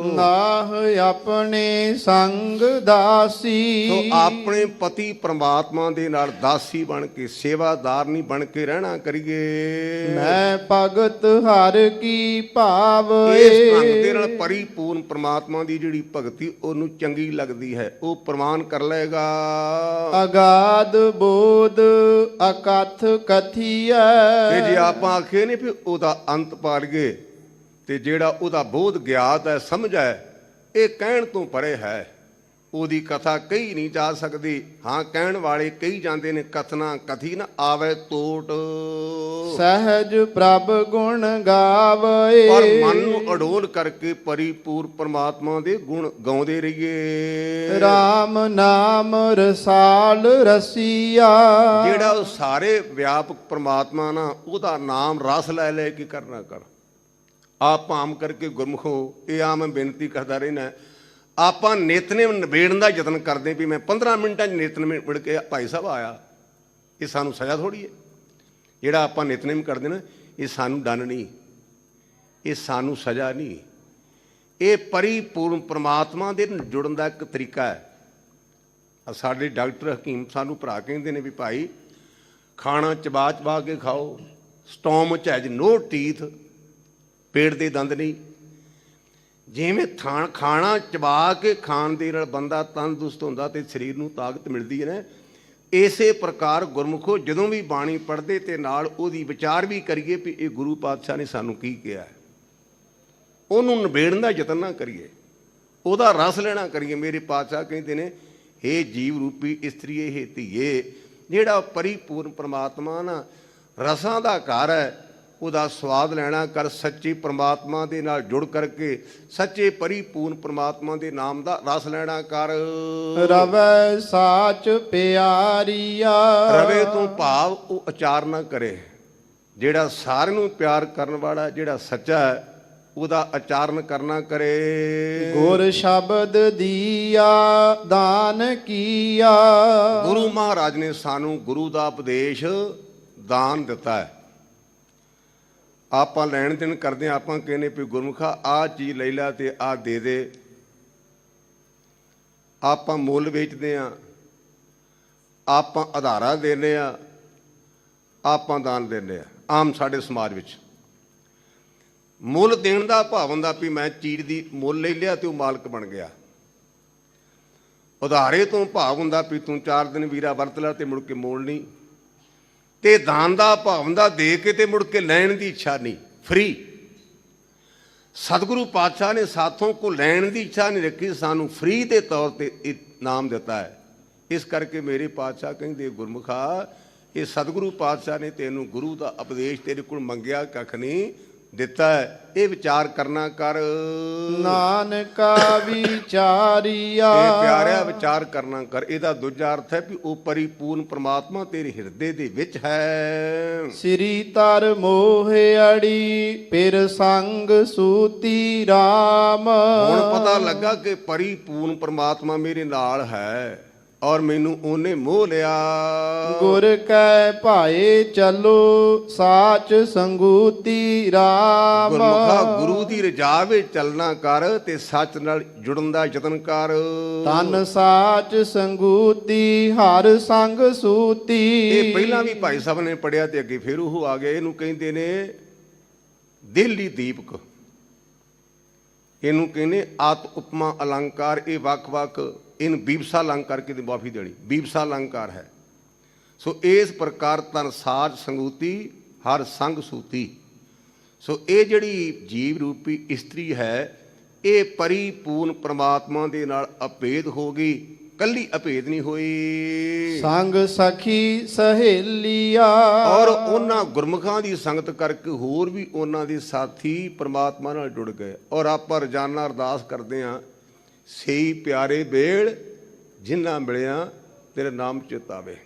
ਨਾਹ ਆਪਣੇ ਸੰਗ ਦਾਸੀ। ਸੋ ਆਪਣੇ ਪਤੀ ਪ੍ਰਮਾਤਮਾ ਦੇ ਨਾਲ ਦਾਸੀ ਬਣ ਕੇ, ਸੇਵਾਦਾਰ ਨਹੀਂ ਬਣ ਕੇ ਰਹਿਣਾ ਕਰੀਏ। ਮੈਂ ਭਗਤ ਹਰ ਕੀ ਭਾਵ। ਇਸ ਢੰਗ ਦੇ ਨਾਲ ਪਰਿਪੂਰਨ ਪ੍ਰਮਾਤਮਾ ਦੀ ਜਿਹੜੀ ਭਗਤੀ ਉਹਨੂੰ ਚੰਗੀ ਲੱਗਦੀ ਹੈ, ਉਹ ਪ੍ਰਮਾਣ ਕਰ ਲਏਗਾ। ਅਗਾਧ ਬੋਧ ਅਕਥ ਕਥੀਐ। ਤੇ ਜੇ ਆਪਾਂ ਆਖੇ ਨੇ ਵੀ ਉਹਦਾ ਅੰਤ ਪਾ ਲਈਏ ਤੇ ਜਿਹੜਾ ਉਹਦਾ ਬੋਧ ਗਿਆਤ ਹੈ, ਸਮਝ ਹੈ, ਇਹ ਕਹਿਣ ਤੋਂ ਪਰੇ ਹੈ। ਉਹਦੀ ਕਥਾ ਕਹੀ ਨਹੀਂ ਜਾ ਸਕਦੀ। ਹਾਂ, ਕਹਿਣ ਵਾਲੇ ਕਹੀ ਜਾਂਦੇ ਨੇ, ਕਥਨਾ ਕਥੀ ਨਾ ਆਵੇ ਟੋਟ। ਸਹਿਜ ਪ੍ਰਭ ਗੁਣ ਗਾਵੇ। ਪਰ ਮਨ ਨੂੰ ਅਡੋਲ ਕਰਕੇ ਪਰਿਪੂਰਨ ਪ੍ਰਮਾਤਮਾ ਦੇ ਗੁਣ ਗਾਉਂਦੇ ਰਹੀਏ। ਰਾਮ ਨਾਮ ਰਸਾਲ ਰਸੀਆ। ਜਿਹੜਾ ਉਹ ਸਾਰੇ ਵਿਆਪਕ ਪ੍ਰਮਾਤਮਾ ਨਾ, ਉਹਦਾ ਨਾਮ ਰਸ ਲੈ ਲੈ ਕੇ ਕਰਨਾ ਕਰ। ਆਪ ਆਮ ਕਰਕੇ ਗੁਰਮੁਖੋ, ਇਹ ਆ ਮੈਂ ਬੇਨਤੀ ਕਰਦਾ ਰਹਿਣਾ, ਆਪਾਂ ਨਿਤਨੇਮ ਨਿਬੇੜਨ ਦਾ ਯਤਨ ਕਰਦੇ ਵੀ ਮੈਂ 15 ਮਿੰਟਾਂ 'ਚ ਨਿਤਨੇਮ ਨਿਬੜ ਕੇ ਭਾਈ ਸਾਹਿਬ ਆਇਆ। ਇਹ ਸਾਨੂੰ ਸਜ਼ਾ ਥੋੜ੍ਹੀ ਹੈ। ਜਿਹੜਾ ਆਪਾਂ ਨਿਤਨੇਮ ਕਰਦੇ ਨਾ, ਇਹ ਸਾਨੂੰ ਦੰਡ ਨਹੀਂ, ਇਹ ਸਾਨੂੰ ਸਜ਼ਾ ਨਹੀਂ। ਇਹ ਪਰਿਪੂਰਨ ਪ੍ਰਮਾਤਮਾ ਦੇ ਜੁੜਨ ਦਾ ਇੱਕ ਤਰੀਕਾ ਹੈ। ਸਾਡੇ ਡਾਕਟਰ ਹਕੀਮ ਸਾਨੂੰ ਭਰਾ ਕਹਿੰਦੇ ਨੇ ਵੀ ਭਾਈ ਖਾਣਾ ਚਬਾ ਚਬਾ ਕੇ ਖਾਓ। ਸਟੋਮਚ ਐਜ ਨੋ ਟੀਥ, ਪੇਟ ਦੇ ਦੰਦ ਨਹੀਂ। ਜਿਵੇਂ ਖਾਣਾ ਚਬਾ ਕੇ ਖਾਣ ਦੇ ਨਾਲ ਬੰਦਾ ਤੰਦਰੁਸਤ ਹੁੰਦਾ ਤੇ ਸਰੀਰ ਨੂੰ ਤਾਕਤ ਮਿਲਦੀ ਹੈ ਨਾ, ਇਸੇ ਪ੍ਰਕਾਰ ਗੁਰਮੁਖੋ ਜਦੋਂ ਵੀ ਬਾਣੀ ਪੜ੍ਹਦੇ ਤੇ ਨਾਲ ਉਹਦੀ ਵਿਚਾਰ ਵੀ ਕਰੀਏ ਵੀ ਇਹ ਗੁਰੂ ਪਾਤਸ਼ਾਹ ਨੇ ਸਾਨੂੰ ਕੀ ਕਿਹਾ ਹੈ। ਉਹਨੂੰ ਨਿਬੇੜਨ ਦਾ ਯਤਨ ਨਾ ਕਰੀਏ, ਉਹਦਾ ਰਸ ਲੈਣਾ ਕਰੀਏ। ਮੇਰੇ ਪਾਤਸ਼ਾਹ ਕਹਿੰਦੇ ਨੇ, ਹੇ ਜੀਵ ਰੂਪੀ ਇਸਤਰੀਏ, ਹੇ ਧੀਏ, ਜਿਹੜਾ ਪਰਿਪੂਰਨ ਪ੍ਰਮਾਤਮਾ ਨਾ ਰਸਾਂ ਦਾ ਘਰ ਹੈ, ਉਹਦਾ ਸਵਾਦ ਲੈਣਾ ਕਰ। ਸੱਚੇ ਪ੍ਰਮਾਤਮਾ ਦੇ ਨਾਲ ਜੁੜ ਕਰਕੇ ਸੱਚੇ ਪਰਿਪੂਰਨ ਪ੍ਰਮਾਤਮਾ ਦੇ ਨਾਮ ਦਾ ਰਸ ਲੈਣਾ ਕਰ। ਰਵੈ ਸਾਚ ਪਿਆਰੀਆ। ਰਵੇ ਤੋਂ ਭਾਵ ਉਹ ਉਚਾਰ ਨਾ ਕਰੇ, ਜਿਹੜਾ ਸਾਰਿਆਂ ਨੂੰ ਪਿਆਰ ਕਰਨ ਵਾਲਾ, ਜਿਹੜਾ ਸੱਚਾ ਹੈ, ਉਹਦਾ ਆਚਰਨ ਕਰਨਾ ਕਰੇ। ਗੁਰ ਸ਼ਬਦ ਦੀਆ ਦਾਨ ਕੀਆ। ਗੁਰੂ ਮਹਾਰਾਜ ਨੇ ਸਾਨੂੰ ਗੁਰੂ ਦਾ ਉਪਦੇਸ਼ ਦਾਨ ਦਿੱਤਾ ਹੈ। ਆਪਾਂ ਲੈਣ ਦੇਣ ਕਰਦੇ ਹਾਂ, ਆਪਾਂ ਕਹਿੰਦੇ ਵੀ ਗੁਰਮੁਖਾ ਆਹ ਚੀਜ਼ ਲੈ ਲੈ ਤੇ ਆਹ ਦੇ ਦੇ। ਆਪਾਂ ਮੁੱਲ ਵੇਚਦੇ ਹਾਂ, ਆਪਾਂ ਆਧਾਰਾ ਦਿੰਦੇ ਹਾਂ, ਆਪਾਂ ਦਾਨ ਦਿੰਦੇ ਹਾਂ। ਆਮ ਸਾਡੇ ਸਮਾਜ ਵਿੱਚ ਮੁੱਲ ਦੇਣ ਦਾ ਭਾਵ ਹੁੰਦਾ ਵੀ ਮੈਂ ਚੀਜ਼ ਦੀ ਮੁੱਲ ਲੈ ਲਿਆ ਤੇ ਉਹ ਮਾਲਕ ਬਣ ਗਿਆ। ਉਧਾਰੇ ਤੋਂ ਭਾਵ ਹੁੰਦਾ ਵੀ ਤੂੰ 4 ਦਿਨ ਵੀਰਾ ਵਰਤ ਲੈ ਤੇ ਮੁੜ ਕੇ ਮੋੜ ਨਹੀਂ। ਤੇ ਦਾਨ ਦਾ ਭਾਵ ਹੁੰਦਾ ਦੇ ਕੇ ਤੇ ਮੁੜ ਕੇ ਲੈਣ ਦੀ ਇੱਛਾ ਨਹੀਂ, ਫ੍ਰੀ। ਸਤਿਗੁਰੂ ਪਾਤਸ਼ਾਹ ਨੇ ਸਾਥੋਂ ਕੋ ਲੈਣ ਦੀ ਇੱਛਾ ਨਹੀਂ ਰੱਖੀ, ਸਾਨੂੰ ਫ੍ਰੀ ਦੇ ਤੌਰ ਤੇ ਇਨਾਮ ਦਿੱਤਾ ਹੈ। ਇਸ ਕਰਕੇ ਮੇਰੇ ਪਾਤਸ਼ਾਹ ਕਹਿੰਦੇ ਗੁਰਮੁਖਾ, ਇਹ ਸਤਿਗੁਰੂ ਪਾਤਸ਼ਾਹ ਨੇ ਤੈਨੂੰ ਗੁਰੂ ਦਾ ਉਪਦੇਸ਼ ਤੇਰੇ ਕੋਲ ਮੰਗਿਆ, ਕੱਖ ਨਹੀਂ ਦਿੱਤਾ ਹੈ। ਇਹ ਵਿਚਾਰ ਕਰਨਾ ਕਰ। ਨਾਨਕਾ ਵਿਚਾਰੀਆ। ਇਹ ਪਿਆਰਿਆ ਵਿਚਾਰ ਕਰਨਾ ਕਰ। ਇਹਦਾ ਦੂਜਾ ਅਰਥ ਹੈ ਵੀ ਉਹ ਪਰਿਪੂਰਨ ਪ੍ਰਮਾਤਮਾ ਤੇਰੇ ਹਿਰਦੇ ਦੇ ਵਿੱਚ ਹੈ। ਸ੍ਰੀ ਤਰ ਮੋਹ ਅੜੀ ਫਿਰ ਸੰਗ ਸੂਤੀ ਰਾਮ। ਹੁਣ ਪਤਾ ਲੱਗਾ ਕਿ ਪਰਿਪੂਰਨ ਪ੍ਰਮਾਤਮਾ ਮੇਰੇ ਨਾਲ ਹੈ ਔਰ ਮੈਨੂੰ ਉਹਨੇ ਮੋਹ ਲਿਆ। ਗੁਰ ਕੈ ਭਾਏ ਚਲੋ ਸਾਚ ਸੰਗੂਤੀ ਰਾਮ। ਗੁਰਮੁਖਾ ਗੁਰੂ ਦੀ ਰਜਾ ਵਿੱਚ ਚੱਲਣਾ ਕਰ ਤੇ ਸੱਚ ਨਾਲ ਜੁੜਨ ਦਾ ਯਤਨ ਕਰ। ਤਨ ਸਾਚ ਸੰਗੂਤੀ ਹਰ ਸੰਗ ਸੂਤੀ। ਇਹ ਪਹਿਲਾਂ ਵੀ ਭਾਈ ਸਾਹਿਬ ਨੇ ਪੜਿਆ ਤੇ ਅੱਗੇ ਫਿਰ ਉਹ ਆ ਗਏ। ਇਹਨੂੰ ਕਹਿੰਦੇ ਨੇ ਦਿਲੀ ਦੀਪਕ, ਇਹਨੂੰ ਕਹਿੰਦੇ ਆਤ ਉਪਮਾ ਅਲੰਕਾਰ। ਇਹ ਵੱਖ-ਵੱਖ, ਇਹਨੂੰ ਬੀਬਸਾ ਅਲੰਕਾਰ ਦੀ ਮਾਫੀ ਦੇਣੀ, ਬੀਬਸਾ ਅਲੰਕਾਰ ਹੈ। ਸੋ ਇਸ ਪ੍ਰਕਾਰ ਤਨ ਸਾਜ ਸੰਗੂਤੀ ਹਰ ਸੰਗ ਸੂਤੀ। ਸੋ ਇਹ ਜਿਹੜੀ ਜੀਵ ਰੂਪੀ ਇਸਤਰੀ ਹੈ, ਇਹ ਪਰਿਪੂਰਨ ਪ੍ਰਮਾਤਮਾ ਦੇ ਨਾਲ ਅਭੇਦ ਹੋ ਗਈ, ਕੱਲੀ ਅਭੇਦ ਨਹੀਂ ਹੋਈ। ਸੰਗ ਸਖੀ ਸਹੇਲੀਆ। ਔਰ ਉਹਨਾਂ ਗੁਰਮੁਖਾਂ ਦੀ ਸੰਗਤ ਕਰਕੇ ਹੋਰ ਵੀ ਉਹਨਾਂ ਦੇ ਸਾਥੀ ਪ੍ਰਮਾਤਮਾ ਨਾਲ ਜੁੜ ਗਏ। ਔਰ ਆਪਾਂ ਰੋਜ਼ਾਨਾ ਅਰਦਾਸ ਕਰਦੇ ਹਾਂ, ਸਹੀ ਪਿਆਰੇ ਬੇੜ ਜਿਨ੍ਹਾਂ ਮਿਲਿਆ ਤੇਰੇ ਨਾਮ ਚਿਤ ਆਵੇ।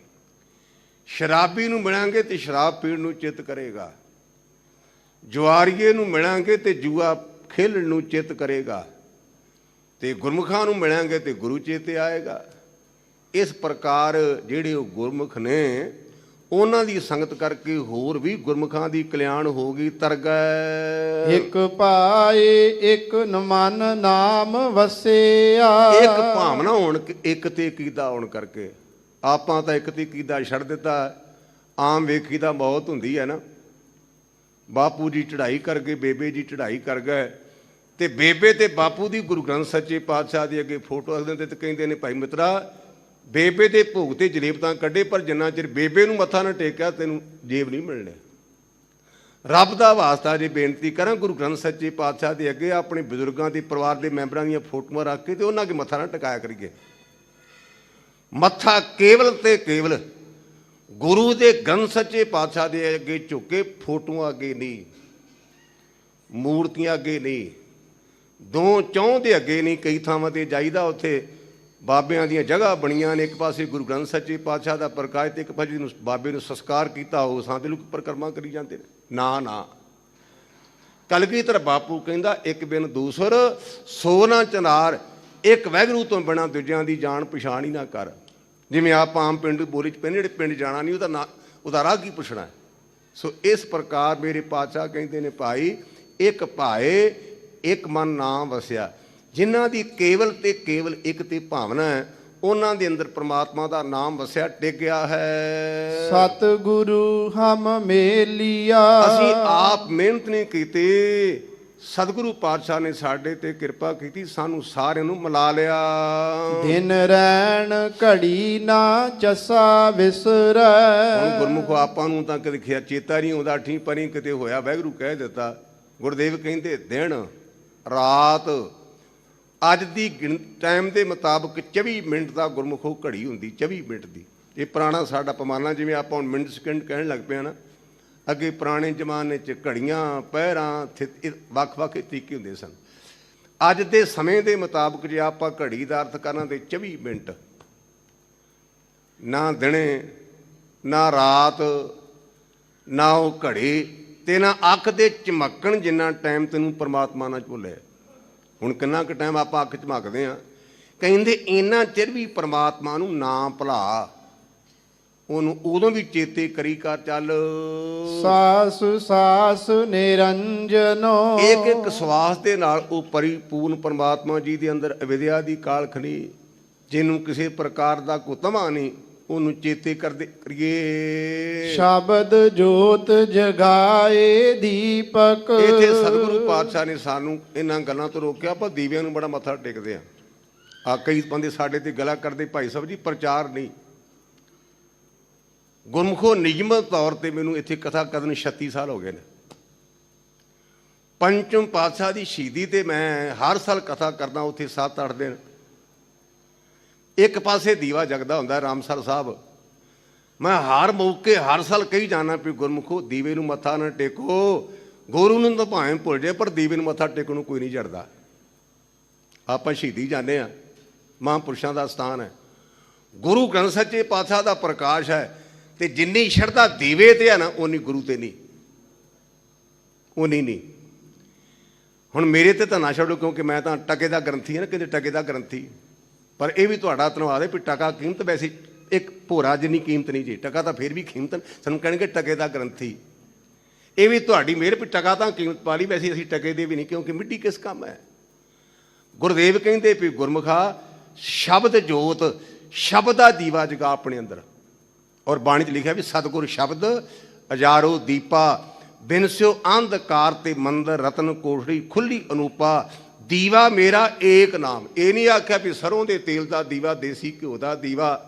ਸ਼ਰਾਬੀ ਨੂੰ ਮਿਲਾਂਗੇ ਤੇ ਸ਼ਰਾਬ ਪੀਣ ਨੂੰ ਚਿੱਤ ਕਰੇਗਾ। ਜੁਆਰੀਏ ਨੂੰ ਮਿਲਾਂਗੇ ਤੇ ਜੂਆ ਖੇਲਣ ਨੂੰ ਚਿੱਤ ਕਰੇਗਾ। ਤੇ ਗੁਰਮੁਖਾਂ ਨੂੰ ਮਿਲਾਂਗੇ ਤੇ ਗੁਰੂ ਚੇਤੇ ਆਏਗਾ। ਇਸ ਪ੍ਰਕਾਰ ਜਿਹੜੇ ਉਹ ਗੁਰਮੁਖ ਨੇ, ਉਹਨਾਂ ਦੀ ਸੰਗਤ ਕਰਕੇ ਹੋਰ ਵੀ ਗੁਰਮੁਖਾਂ ਦੀ ਕਲਿਆਣ ਹੋ ਗਈ। ਤਰਗੈ ਇੱਕ ਪਾਏ ਇੱਕ ਮਨ ਨਾਮ ਵਸਿਆ। ਇੱਕ ਭਾਵਨਾ ਹੋਣ, ਇੱਕ ਤੇ ਕੀਦਾ ਹੋਣ ਕਰਕੇ ਆਪਾਂ ਤਾਂ ਇੱਕ ਤੇ ਕੀਦਾ ਛੱਡ ਦਿੱਤਾ। ਆਮ ਵੇਖੀ ਦਾ ਮੌਤ ਹੁੰਦੀ ਹੈ ਨਾ, ਬਾਪੂ ਜੀ ਚੜ੍ਹਾਈ ਕਰ ਗਏ, ਬੇਬੇ ਜੀ ਚੜ੍ਹਾਈ ਕਰ ਗਏ, ਤੇ ਬੇਬੇ ਤੇ ਬਾਪੂ ਦੀ ਗੁਰੂ ਗ੍ਰੰਥ ਸੱਚੇ ਪਾਤਸ਼ਾਹ ਦੇ ਅੱਗੇ ਫੋਟੋ ਰੱਖ ਦਿੰਦੇ ਤੇ ਕਹਿੰਦੇ ਨੇ ਭਾਈ ਮਿੱਤਰਾ, ਬੇਬੇ ਦੇ ਭੋਗ ਤੇ ਜਲੇਬ ਤਾਂ ਕੱਢੇ, ਪਰ ਜਿੰਨਾ ਚਿਰ ਬੇਬੇ ਨੂੰ ਮੱਥਾ ਨਾ ਟੇਕਿਆ ਤੈਨੂੰ ਜੇਬ ਨਹੀਂ ਮਿਲਣੇ। ਰੱਬ ਦਾ ਵਾਸਤਾ ਜੇ ਬੇਨਤੀ ਕਰਾਂ, ਗੁਰੂ ਗ੍ਰੰਥ ਸੱਚੇ ਪਾਤਸ਼ਾਹ ਦੇ ਅੱਗੇ ਆਪਣੇ ਬਜ਼ੁਰਗਾਂ ਦੇ ਪਰਿਵਾਰ ਦੇ ਮੈਂਬਰਾਂ ਦੀਆਂ ਫੋਟੋਆਂ ਰੱਖ ਕੇ ਤੇ ਉਹਨਾਂ ਅੱਗੇ ਮੱਥਾ ਨਾ ਟਿਕਾਇਆ ਕਰੀਏ। ਮੱਥਾ ਕੇਵਲ ਤੇ ਕੇਵਲ ਗੁਰੂ ਦੇ ਗ੍ਰੰਥ ਸੱਚੇ ਪਾਤਸ਼ਾਹ ਦੇ ਅੱਗੇ ਝੁੱਕ ਕੇ, ਫੋਟੋਆਂ ਅੱਗੇ ਨਹੀਂ, ਮੂਰਤੀਆਂ ਅੱਗੇ ਨਹੀਂ, ਦੋ ਚੌਂ ਦੇ ਅੱਗੇ ਨਹੀਂ। ਕਈ ਥਾਵਾਂ ਤੇ ਜਾਈਦਾ, ਉੱਥੇ ਬਾਬਿਆਂ ਦੀਆਂ ਜਗ੍ਹਾ ਬਣੀਆਂ ਨੇ, ਇੱਕ ਪਾਸੇ ਗੁਰੂ ਗ੍ਰੰਥ ਸੱਚੇ ਪਾਤਸ਼ਾਹ ਦਾ ਪ੍ਰਕਾਸ਼ ਤੇ ਇੱਕ ਪਾਸੇ ਨੂੰ ਬਾਬੇ ਨੂੰ ਸੰਸਕਾਰ ਕੀਤਾ ਹੋ, ਸਾਂ ਦੇ ਲੋਕ ਪਰਿਕਰਮਾ ਕਰੀ ਜਾਂਦੇ ਨੇ। ਨਾ ਨਾ, ਕਲਗੀਧਰ ਬਾਪੂ ਕਹਿੰਦਾ ਇੱਕ ਬਿਨ ਦੂਸਰ ਸੋ ਨਾ ਚਨਾਰ। ਇੱਕ ਵਾਹਿਗੁਰੂ ਤੋਂ ਬਿਨਾਂ ਦੂਜਿਆਂ ਦੀ ਜਾਣ ਪਛਾਣ ਹੀ ਨਾ ਕਰ। ਜਿਵੇਂ ਆਪਾਂ ਆਮ ਪਿੰਡ ਬੋਲੀ 'ਚ ਪੈਂਦੇ, ਜਿਹੜੇ ਪਿੰਡ ਜਾਣਾ ਨਹੀਂ ਉਹਦਾ ਰਾਹ ਕੀ ਪੁੱਛਣਾ। ਸੋ ਇਸ ਪ੍ਰਕਾਰ ਮੇਰੇ ਪਾਤਸ਼ਾਹ ਕਹਿੰਦੇ ਨੇ, ਭਾਈ ਇੱਕ ਭਾਏ ਇੱਕ ਮਨ ਨਾਮ ਵਸਿਆ। ਜਿਨ੍ਹਾਂ ਦੀ ਕੇਵਲ ਤੇ ਕੇਵਲ ਇੱਕ ਤੇ ਭਾਵਨਾ ਹੈ, ਉਹਨਾਂ ਦੇ ਅੰਦਰ ਪ੍ਰਮਾਤਮਾ ਦਾ ਨਾਮ ਵਸਿਆ, ਟਿਕਿਆ ਹੈ। ਸਤਿਗੁਰੂ ਹਮ ਮੇਲੀਆ। ਅਸੀਂ ਆਪ ਮਿਹਨਤ ਨਹੀਂ ਕੀਤੀ, ਸਤਿਗੁਰੂ ਪਾਤਸ਼ਾਹ ਨੇ ਸਾਡੇ ਤੇ ਕਿਰਪਾ ਕੀਤੀ, ਸਾਨੂੰ ਸਾਰਿਆਂ ਨੂੰ ਮਿਲਾ ਲਿਆ। ਦਿਨ ਰਹਿਣ ਘੜੀ ਨਾ ਚਸਾ ਵਿਸਰੈ। ਹੁਣ ਗੁਰਮੁਖ ਆਪਾਂ ਨੂੰ ਤਾਂ ਕਦੇ ਚੇਤਾ ਨਹੀਂ ਆਉਂਦਾ, ਠੀਕ ਪਰੀ ਕਿਤੇ ਹੋਇਆ ਵਾਹਿਗੁਰੂ ਕਹਿ ਦਿੱਤਾ। ਗੁਰਦੇਵ ਕਹਿੰਦੇ ਦਿਨ ਰਾਤ ਅੱਜ ਦੀ ਟਾਈਮ ਦੇ ਮੁਤਾਬਕ 24 ਮਿੰਟ ਦਾ ਗੁਰਮੁਖੋ ਘੜੀ ਹੁੰਦੀ, 24 ਮਿੰਟ ਦੀ। ਇਹ ਪੁਰਾਣਾ ਸਾਡਾ ਪਮਾਨਾ, ਜਿਵੇਂ ਆਪਾਂ ਹੁਣ ਮਿੰਟ ਸਕਿੰਟ ਕਹਿਣ ਲੱਗ ਪਏ ਨਾ, ਅੱਗੇ ਪੁਰਾਣੇ ਜ਼ਮਾਨੇ 'ਚ ਘੜੀਆਂ ਪਹਿਰਾਂ ਵੱਖ-ਵੱਖ ਤਰੀਕੇ ਹੁੰਦੇ ਸਨ। ਅੱਜ ਦੇ ਸਮੇਂ ਦੇ ਮੁਤਾਬਕ ਜੇ ਆਪਾਂ ਘੜੀ ਦਾ ਅਰਥ ਕਰਨਾ ਤੇ 24 ਮਿੰਟ, ਨਾ ਦਿਨੇ ਨਾ ਰਾਤ ਨਾ ਉਹ ਘੜੇ ਤੇ ਨਾ ਅੱਖ ਦੇ ਝਮਕਣ ਜਿੰਨਾ ਟਾਈਮ ਤੈਨੂੰ ਪਰਮਾਤਮਾ ਨਾਲ ਝੋਲੇ। ਹੁਣ ਕਿੰਨਾ ਕੁ ਟਾਈਮ ਆਪਾਂ ਅੱਖ ਝਮਕਦੇ ਹਾਂ। ਕਹਿੰਦੇ ਇੰਨਾ ਚਿਰ ਵੀ ਪਰਮਾਤਮਾ ਨੂੰ ਨਾ ਭੁਲਾ, ਉਹਨੂੰ ਉਦੋਂ ਵੀ ਚੇਤੇ ਕਰੀ ਕਰ ਚੱਲ। ਸਾਸ ਸਾਸ ਨਿਰੰਜਨੋ, ਇੱਕ ਇੱਕ ਸਵਾਸ ਦੇ ਨਾਲ ਉਹ ਪਰਿਪੂਰਨ ਪਰਮਾਤਮਾ ਜੀ ਦੇ ਅੰਦਰ ਅਵਿਦਿਆ ਦੀ ਕਾਲਖਣੀ, ਜਿਹਨੂੰ ਕਿਸੇ ਪ੍ਰਕਾਰ ਦਾ ਕੋਈ ਤਮਾ ਨਹੀਂ, ਉਹਨੂੰ ਚੇਤੇ ਕਰਦੇ ਕਰੀਏ। ਸ਼ਬਦ ਜੋਤ ਜਗਾਏ ਦੀਪਕ। ਇੱਥੇ ਸਤਿਗੁਰੂ ਪਾਤਸ਼ਾਹ ਨੇ ਸਾਨੂੰ ਇਹਨਾਂ ਗੱਲਾਂ ਤੋਂ ਰੋਕਿਆ। ਆਪਾਂ ਦੀਵਿਆਂ ਨੂੰ ਬੜਾ ਮੱਥਾ ਟੇਕਦੇ ਆ ਕਈ ਬੰਦੇ ਸਾਡੇ ਤੇ ਗੱਲਾਂ ਕਰਦੇ, ਭਾਈ ਸਾਹਿਬ ਜੀ ਪ੍ਰਚਾਰ ਨਹੀਂ। ਗੁਰਮੁਖੋ ਨਿਯਮਤ ਤੌਰ ਤੇ ਮੈਨੂੰ ਇੱਥੇ ਕਥਾ ਕਰਨ ਨੂੰ 36 ਸਾਲ ਹੋ ਗਏ ਨੇ। ਪੰਚਮ ਪਾਤਸ਼ਾਹ ਦੀ ਸ਼ਹੀਦੀ ਤੇ ਮੈਂ ਹਰ ਸਾਲ ਕਥਾ ਕਰਦਾ, ਉੱਥੇ 7-8 ਦਿਨ। ਇੱਕ ਪਾਸੇ ਦੀਵਾ ਜਗਦਾ ਹੁੰਦਾ ਰਾਮਸਰ ਸਾਹਿਬ। ਮੈਂ ਹਰ ਮੌਕੇ ਹਰ ਸਾਲ ਕਹੀ ਜਾਣਾ ਵੀ ਗੁਰਮੁਖੋ ਦੀਵੇ ਨੂੰ ਮੱਥਾ ਨਾ ਟੇਕੋ। ਗੁਰੂ ਨੂੰ ਤਾਂ ਭਾਵੇਂ ਭੁੱਲ ਜਾਏ, ਪਰ ਦੀਵੇ ਨੂੰ ਮੱਥਾ ਟੇਕਣ ਨੂੰ ਕੋਈ ਨਹੀਂ ਜੜਦਾ। ਆਪਾਂ ਸ਼ਹੀਦੀ ਜਾਂਦੇ ਹਾਂ, ਮਹਾਂਪੁਰਸ਼ਾਂ ਦਾ ਸਥਾਨ ਹੈ, ਗੁਰੂ ਗ੍ਰੰਥ ਸੱਚੇ ਪਾਤਸ਼ਾਹ ਦਾ ਪ੍ਰਕਾਸ਼ ਹੈ, ਤੇ ਜਿੰਨੀ ਸ਼ਰਧਾ ਦੀਵੇ ਤੇ ਹੈ ਨਾ, ਉਨੀ ਗੁਰੂ ਤੇ ਨਹੀਂ, ਉਨੀ ਨਹੀਂ। ਹੁਣ ਮੇਰੇ ਤੇ ਤਾਂ ਨਾ ਛੱਡੋ, ਕਿਉਂਕਿ ਮੈਂ ਤਾਂ ਟਕੇ ਦਾ ਗ੍ਰੰਥੀ ਹਾਂ ਨਾ, ਕਹਿੰਦੇ ਟਕੇ ਦਾ ਗ੍ਰੰਥੀ। ਪਰ ਇਹ ਵੀ ਤੁਹਾਡਾ ਧੰਨਵਾਦ ਹੈ ਵੀ ਟਕਾ ਕੀਮਤ ਵੈਸੇ ਇੱਕ ਭੋਰਾ ਜਿੰਨੀ ਕੀਮਤ ਨਹੀਂ ਜੀ। ਟਕਾ ਤਾਂ ਫਿਰ ਵੀ ਕੀਮਤ, ਸਾਨੂੰ ਕਹਿਣਗੇ ਟਕੇ ਦਾ ਗ੍ਰੰਥੀ। ਇਹ ਵੀ ਤੁਹਾਡੀ ਮਿਹਰ ਵੀ ਟਕਾ ਤਾਂ ਕੀਮਤ ਪਾ ਲਈ, ਵੈਸੇ ਅਸੀਂ ਟਕੇ ਦੇ ਵੀ ਨਹੀਂ, ਕਿਉਂਕਿ ਮਿੱਟੀ ਕਿਸ ਕੰਮ ਹੈ। ਗੁਰਦੇਵ ਕਹਿੰਦੇ ਵੀ ਗੁਰਮੁਖਾ ਸ਼ਬਦ ਜੋਤ, ਸ਼ਬਦ ਦਾ ਦੀਵਾ ਜਗਾ ਆਪਣੇ ਅੰਦਰ। ਔਰ ਬਾਣੀ 'ਚ ਲਿਖਿਆ ਵੀ ਸਤਿਗੁਰ ਸ਼ਬਦ ਹਜ਼ਾਰੋ ਦੀਪਾ, ਬਿਨਸਿਓ ਅੰਧਕਾਰ ਤੇ ਮੰਦਰ ਰਤਨ ਕੋਠੜੀ ਖੁੱਲੀ ਅਨੂਪਾ। ਦੀਵਾ ਮੇਰਾ ਏਕ ਨਾਮ। ਇਹ ਨਹੀਂ ਆਖਿਆ ਵੀ ਸਰੋਂ ਦੇ ਤੇਲ ਦਾ ਦੀਵਾ, ਦੇਸੀ ਘਿਓ ਦਾ ਦੀਵਾ,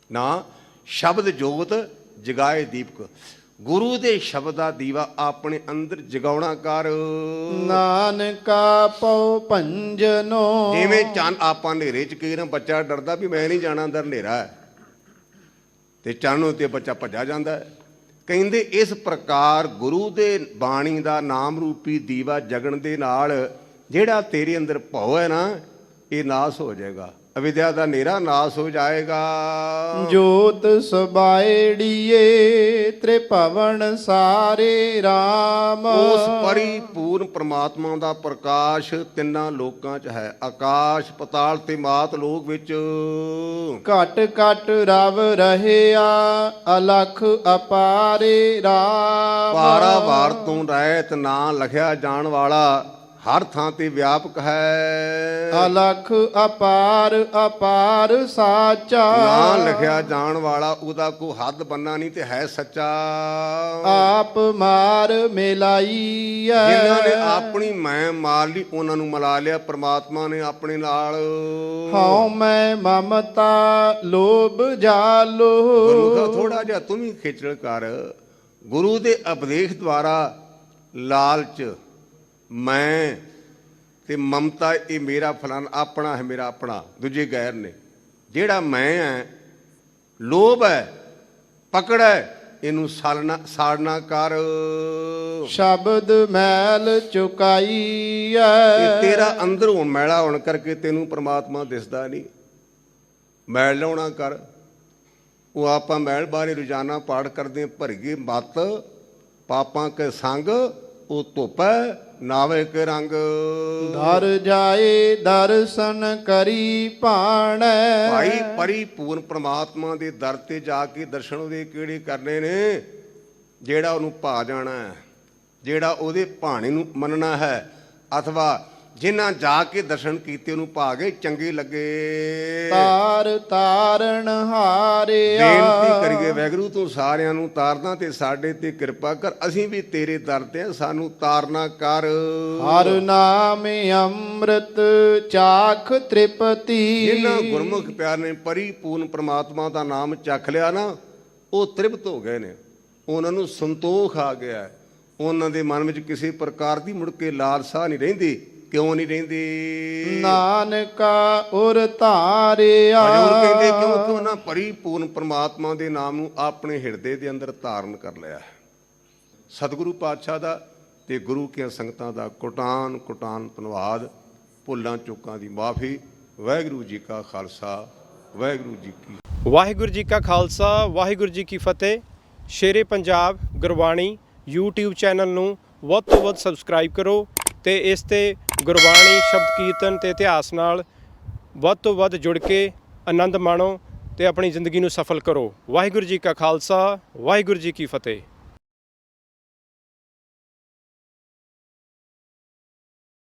ਨਾ, ਸ਼ਬਦ ਜੋਤ ਜਗਾਏ ਦੀਪਕ। ਗੁਰੂ ਦੇ ਸ਼ਬਦ ਦਾ ਦੀਵਾ ਆਪਣੇ ਅੰਦਰ ਜਗਾਉਣਾ ਕਰ। ਨਾਨਕਾ ਪਉ ਭੰਜਨੋ, ਜਿਵੇਂ ਚੰਨ ਆਪਾਂ ਹਨੇਰੇ 'ਚ ਕਈ ਨਾ ਬੱਚਾ ਡਰਦਾ ਵੀ ਮੈਂ ਨਹੀਂ ਜਾਣਾ, ਅੰਦਰ ਹਨੇਰਾ ਹੈ, ਤੇ ਚੰਨ ਉੱਤੇ ਬੱਚਾ ਭੱਜਾ ਜਾਂਦਾ ਹੈ। ਕਹਿੰਦੇ ਇਸ ਪ੍ਰਕਾਰ ਗੁਰੂ ਦੇ ਬਾਣੀ ਦਾ ਨਾਮ ਰੂਪੀ ਦੀਵਾ ਜਗਣ ਦੇ ਨਾਲ ਜਿਹੜਾ ਤੇਰੇ ਅੰਦਰ ਭਉ ਹੈ ਨਾ, ਇਹ ਨਾਸ ਹੋ ਜਾਏਗਾ। ਅਵਿਦਿਆ ਦਾ ਹਨੇਰਾ ਨਾਸ ਹੋ ਜਾਏਗਾ। ਜੋਤ ਸਬਾਇੜੀਏ ਤ੍ਰਿਭਵਨ ਸਾਰੇ RAM। ਉਸ ਪਰਿਪੂਰਨ ਪ੍ਰਮਾਤਮਾ ਦਾ ਪ੍ਰਕਾਸ਼ ਤਿੰਨਾਂ ਲੋਕਾਂ 'ਚ ਹੈ, ਆਕਾਸ਼, ਪਤਾਲ ਤੇ ਮਾਤ ਲੋਕ ਵਿੱਚ। ਘਟ ਘਟ ਰਵ ਰਹਿਆ ਅਲਖ ਅਪਾਰੇ RAM। ਪਾਰਾਵਾਰ ਤੋਂ ਰਹਿਤ ਨਾ ਲਖਿਆ ਜਾਣ ਵਾਲਾ, ਹਰ ਥਾਂ ਤੇ ਵਿਆਪਕ ਹੈ। ਅਲਖ ਅਪਾਰ ਅਪਾਰ ਸਾਚਾ, ਨਾ ਲਿਖਿਆ ਜਾਣ ਵਾਲਾ, ਉਹਦਾ ਕੋਈ ਹੱਦ ਬੰਨਾ ਨਹੀਂ ਤੇ ਹੈ ਸੱਚਾ। ਆਪ ਮਾਰ ਮਿਲਾਈਐ, ਜਿਨ੍ਹਾਂ ਨੇ ਆਪਣੀ ਮੈਂ ਮਾਰ ਲਈ, ਉਹਨਾਂ ਨੂੰ ਮਿਲਾ ਲਿਆ ਪ੍ਰਮਾਤਮਾ ਨੇ ਆਪਣੇ ਨਾਲ। ਹਉ ਮੈਂ ਮਮਤਾ ਲੋਭ ਜਾਲੋ। ਗੁਰੂ ਥੋੜਾ ਜਿਹਾ ਤੂੰ ਵੀ ਖੇਚਲ ਕਰ। ਗੁਰੂ ਦੇ ਉਪਦੇਸ਼ ਦੁਆਰਾ ਲਾਲਚ, ਮੈਂ ਤੇ ਮਮਤਾ, ਇਹ ਮੇਰਾ ਫਲਾਣਾ ਆਪਣਾ ਹੈ, ਮੇਰਾ ਆਪਣਾ, ਦੂਜੇ ਗੈਰ ਨੇ। ਜਿਹੜਾ ਮੈਂ ਹੈ, ਲੋਭ ਹੈ, ਪਕੜ ਹੈ, ਇਹਨੂੰ ਸਾੜਨਾ ਕਰ। ਸ਼ਬਦ ਮੈਲ ਚੁਕਾਈਐ, ਇਹ ਤੇਰਾ ਅੰਦਰੋਂ ਮੈਲਾ ਹੋਣ ਕਰਕੇ ਤੈਨੂੰ ਪ੍ਰਮਾਤਮਾ ਦਿਸਦਾ ਨਹੀਂ। ਮੈਲ ਲਾਉਣਾ ਕਰ। ਉਹ ਆਪਾਂ ਮੈਲ ਬਾਰੇ ਰੋਜ਼ਾਨਾ ਪਾਠ ਕਰਦੇ, ਭਰਗੇ ਮਤ ਪਾਪਾਂ ਕੇ ਸੰਗ, ਉਹ ਧੁੱਪ ਨਾਵੇ ਕੇ ਰੰਗ। ਧਰ ਜਾਏ ਦਰਸ਼ਨ ਕਰੀ ਭਾਣੈ। ਭਾਈ ਪਰਿਪੂਰਨ ਪ੍ਰਮਾਤਮਾ ਦੇ ਦਰ ਤੇ ਜਾ ਕੇ ਦਰਸ਼ਨ ਉਹਦੇ ਕਿਹੜੇ ਕਰਨੇ ਨੇ? ਜਿਹੜਾ ਉਹਨੂੰ ਭਾ ਜਾਣਾ ਹੈ, ਜਿਹੜਾ ਉਹਦੇ ਭਾਣੇ ਨੂੰ ਮੰਨਣਾ ਹੈ, ਅਥਵਾ ਜਿਨ੍ਹਾਂ ਜਾ ਕੇ ਦਰਸ਼ਨ ਕੀਤੇ ਉਹਨੂੰ ਭਾ ਗਏ, ਚੰਗੇ ਲੱਗੇ। ਤਾਰ ਤਾਰਨ ਹਾਰਿਆ। ਬੇਨਤੀ ਕਰੀਏ ਵਾਹਿਗੁਰੂ ਤੂੰ ਸਾਰਿਆਂ ਨੂੰ ਤਾਰਦਾ ਤੇ ਸਾਡੇ ਤੇ ਕਿਰਪਾ ਕਰ। ਅਸੀਂ ਵੀ ਤੇਰੇ ਦਰ ਤੇ ਹਾਂ, ਸਾਨੂੰ ਤਾਰਨਾ ਕਰ। ਹਰ ਨਾਮ ਅੰਮ੍ਰਿਤ ਚਾਖ ਤ੍ਰਿਪਤੀ। ਜਿਨ੍ਹਾਂ ਗੁਰਮੁਖ ਪਿਆਰ ਨੇ ਪਰਿਪੂਰਨ ਪ੍ਰਮਾਤਮਾ ਦਾ ਨਾਮ ਚੱਖ ਲਿਆ ਨਾ, ਉਹ ਤ੍ਰਿਪਤ ਹੋ ਗਏ ਨੇ, ਉਹਨਾਂ ਨੂੰ ਸੰਤੋਖ ਆ ਗਿਆ। ਉਹਨਾਂ ਦੇ ਮਨ ਵਿੱਚ ਕਿਸੇ ਪ੍ਰਕਾਰ ਦੀ ਮੁੜ ਕੇ ਲਾਲਸਾ ਨਹੀਂ ਰਹਿੰਦੀ। ਕਿਉਂ ਨਹੀਂ ਰਹਿੰਦੀ? ਨਾਨਕਾ ਉਰ ਧਾਰਿਆ। ਹਜ਼ੂਰ ਕਹਿੰਦੇ ਕਿਉਂਕਿ ਉਹਨਾਂ ਪਰਿਪੂਰਨ ਪ੍ਰਮਾਤਮਾ ਦੇ ਨਾਮ ਨੂੰ ਆਪਣੇ ਹਿਰਦੇ ਦੇ ਅੰਦਰ ਧਾਰਨ ਕਰ ਲਿਆ। ਸਤਿਗੁਰੂ ਪਾਤਸ਼ਾਹ ਦਾ ਤੇ ਗੁਰੂ ਕੀਆਂ ਸੰਗਤਾਂ ਦਾ ਕੋਟਾਨ ਕੋਟਾਨ ਧੰਨਵਾਦ। ਭੁੱਲਾਂ ਚੁੱਕਾਂ ਦੀ ਮਾਫੀ। ਵਾਹਿਗੁਰੂ ਜੀ ਕਾ ਖਾਲਸਾ, ਵਾਹਿਗੁਰੂ ਜੀ ਕੀ ਵਾਹਿਗੁਰੂ ਜੀ ਕਾ ਖਾਲਸਾ, ਵਾਹਿਗੁਰੂ ਜੀ ਕੀ ਫਤਿਹ। ਸ਼ੇਰੇ ਪੰਜਾਬ ਗੁਰਬਾਣੀ YouTube ਚੈਨਲ ਨੂੰ ਵੱਧ ਤੋਂ ਵੱਧ ਸਬਸਕ੍ਰਾਈਬ ਕਰੋ ਤੇ ਇਸ ਤੇ ਗੁਰਬਾਣੀ ਸ਼ਬਦ ਕੀਰਤਨ ਤੇ ਇਤਿਹਾਸ ਨਾਲ ਵੱਧ ਤੋਂ ਵੱਧ ਜੁੜ ਕੇ ਆਨੰਦ ਮਾਣੋ ਤੇ ਆਪਣੀ ਜ਼ਿੰਦਗੀ ਨੂੰ ਸਫਲ ਕਰੋ। ਵਾਹਿਗੁਰੂ ਜੀ ਕਾ ਖਾਲਸਾ, ਵਾਹਿਗੁਰੂ ਜੀ ਕੀ ਫਤਿਹ।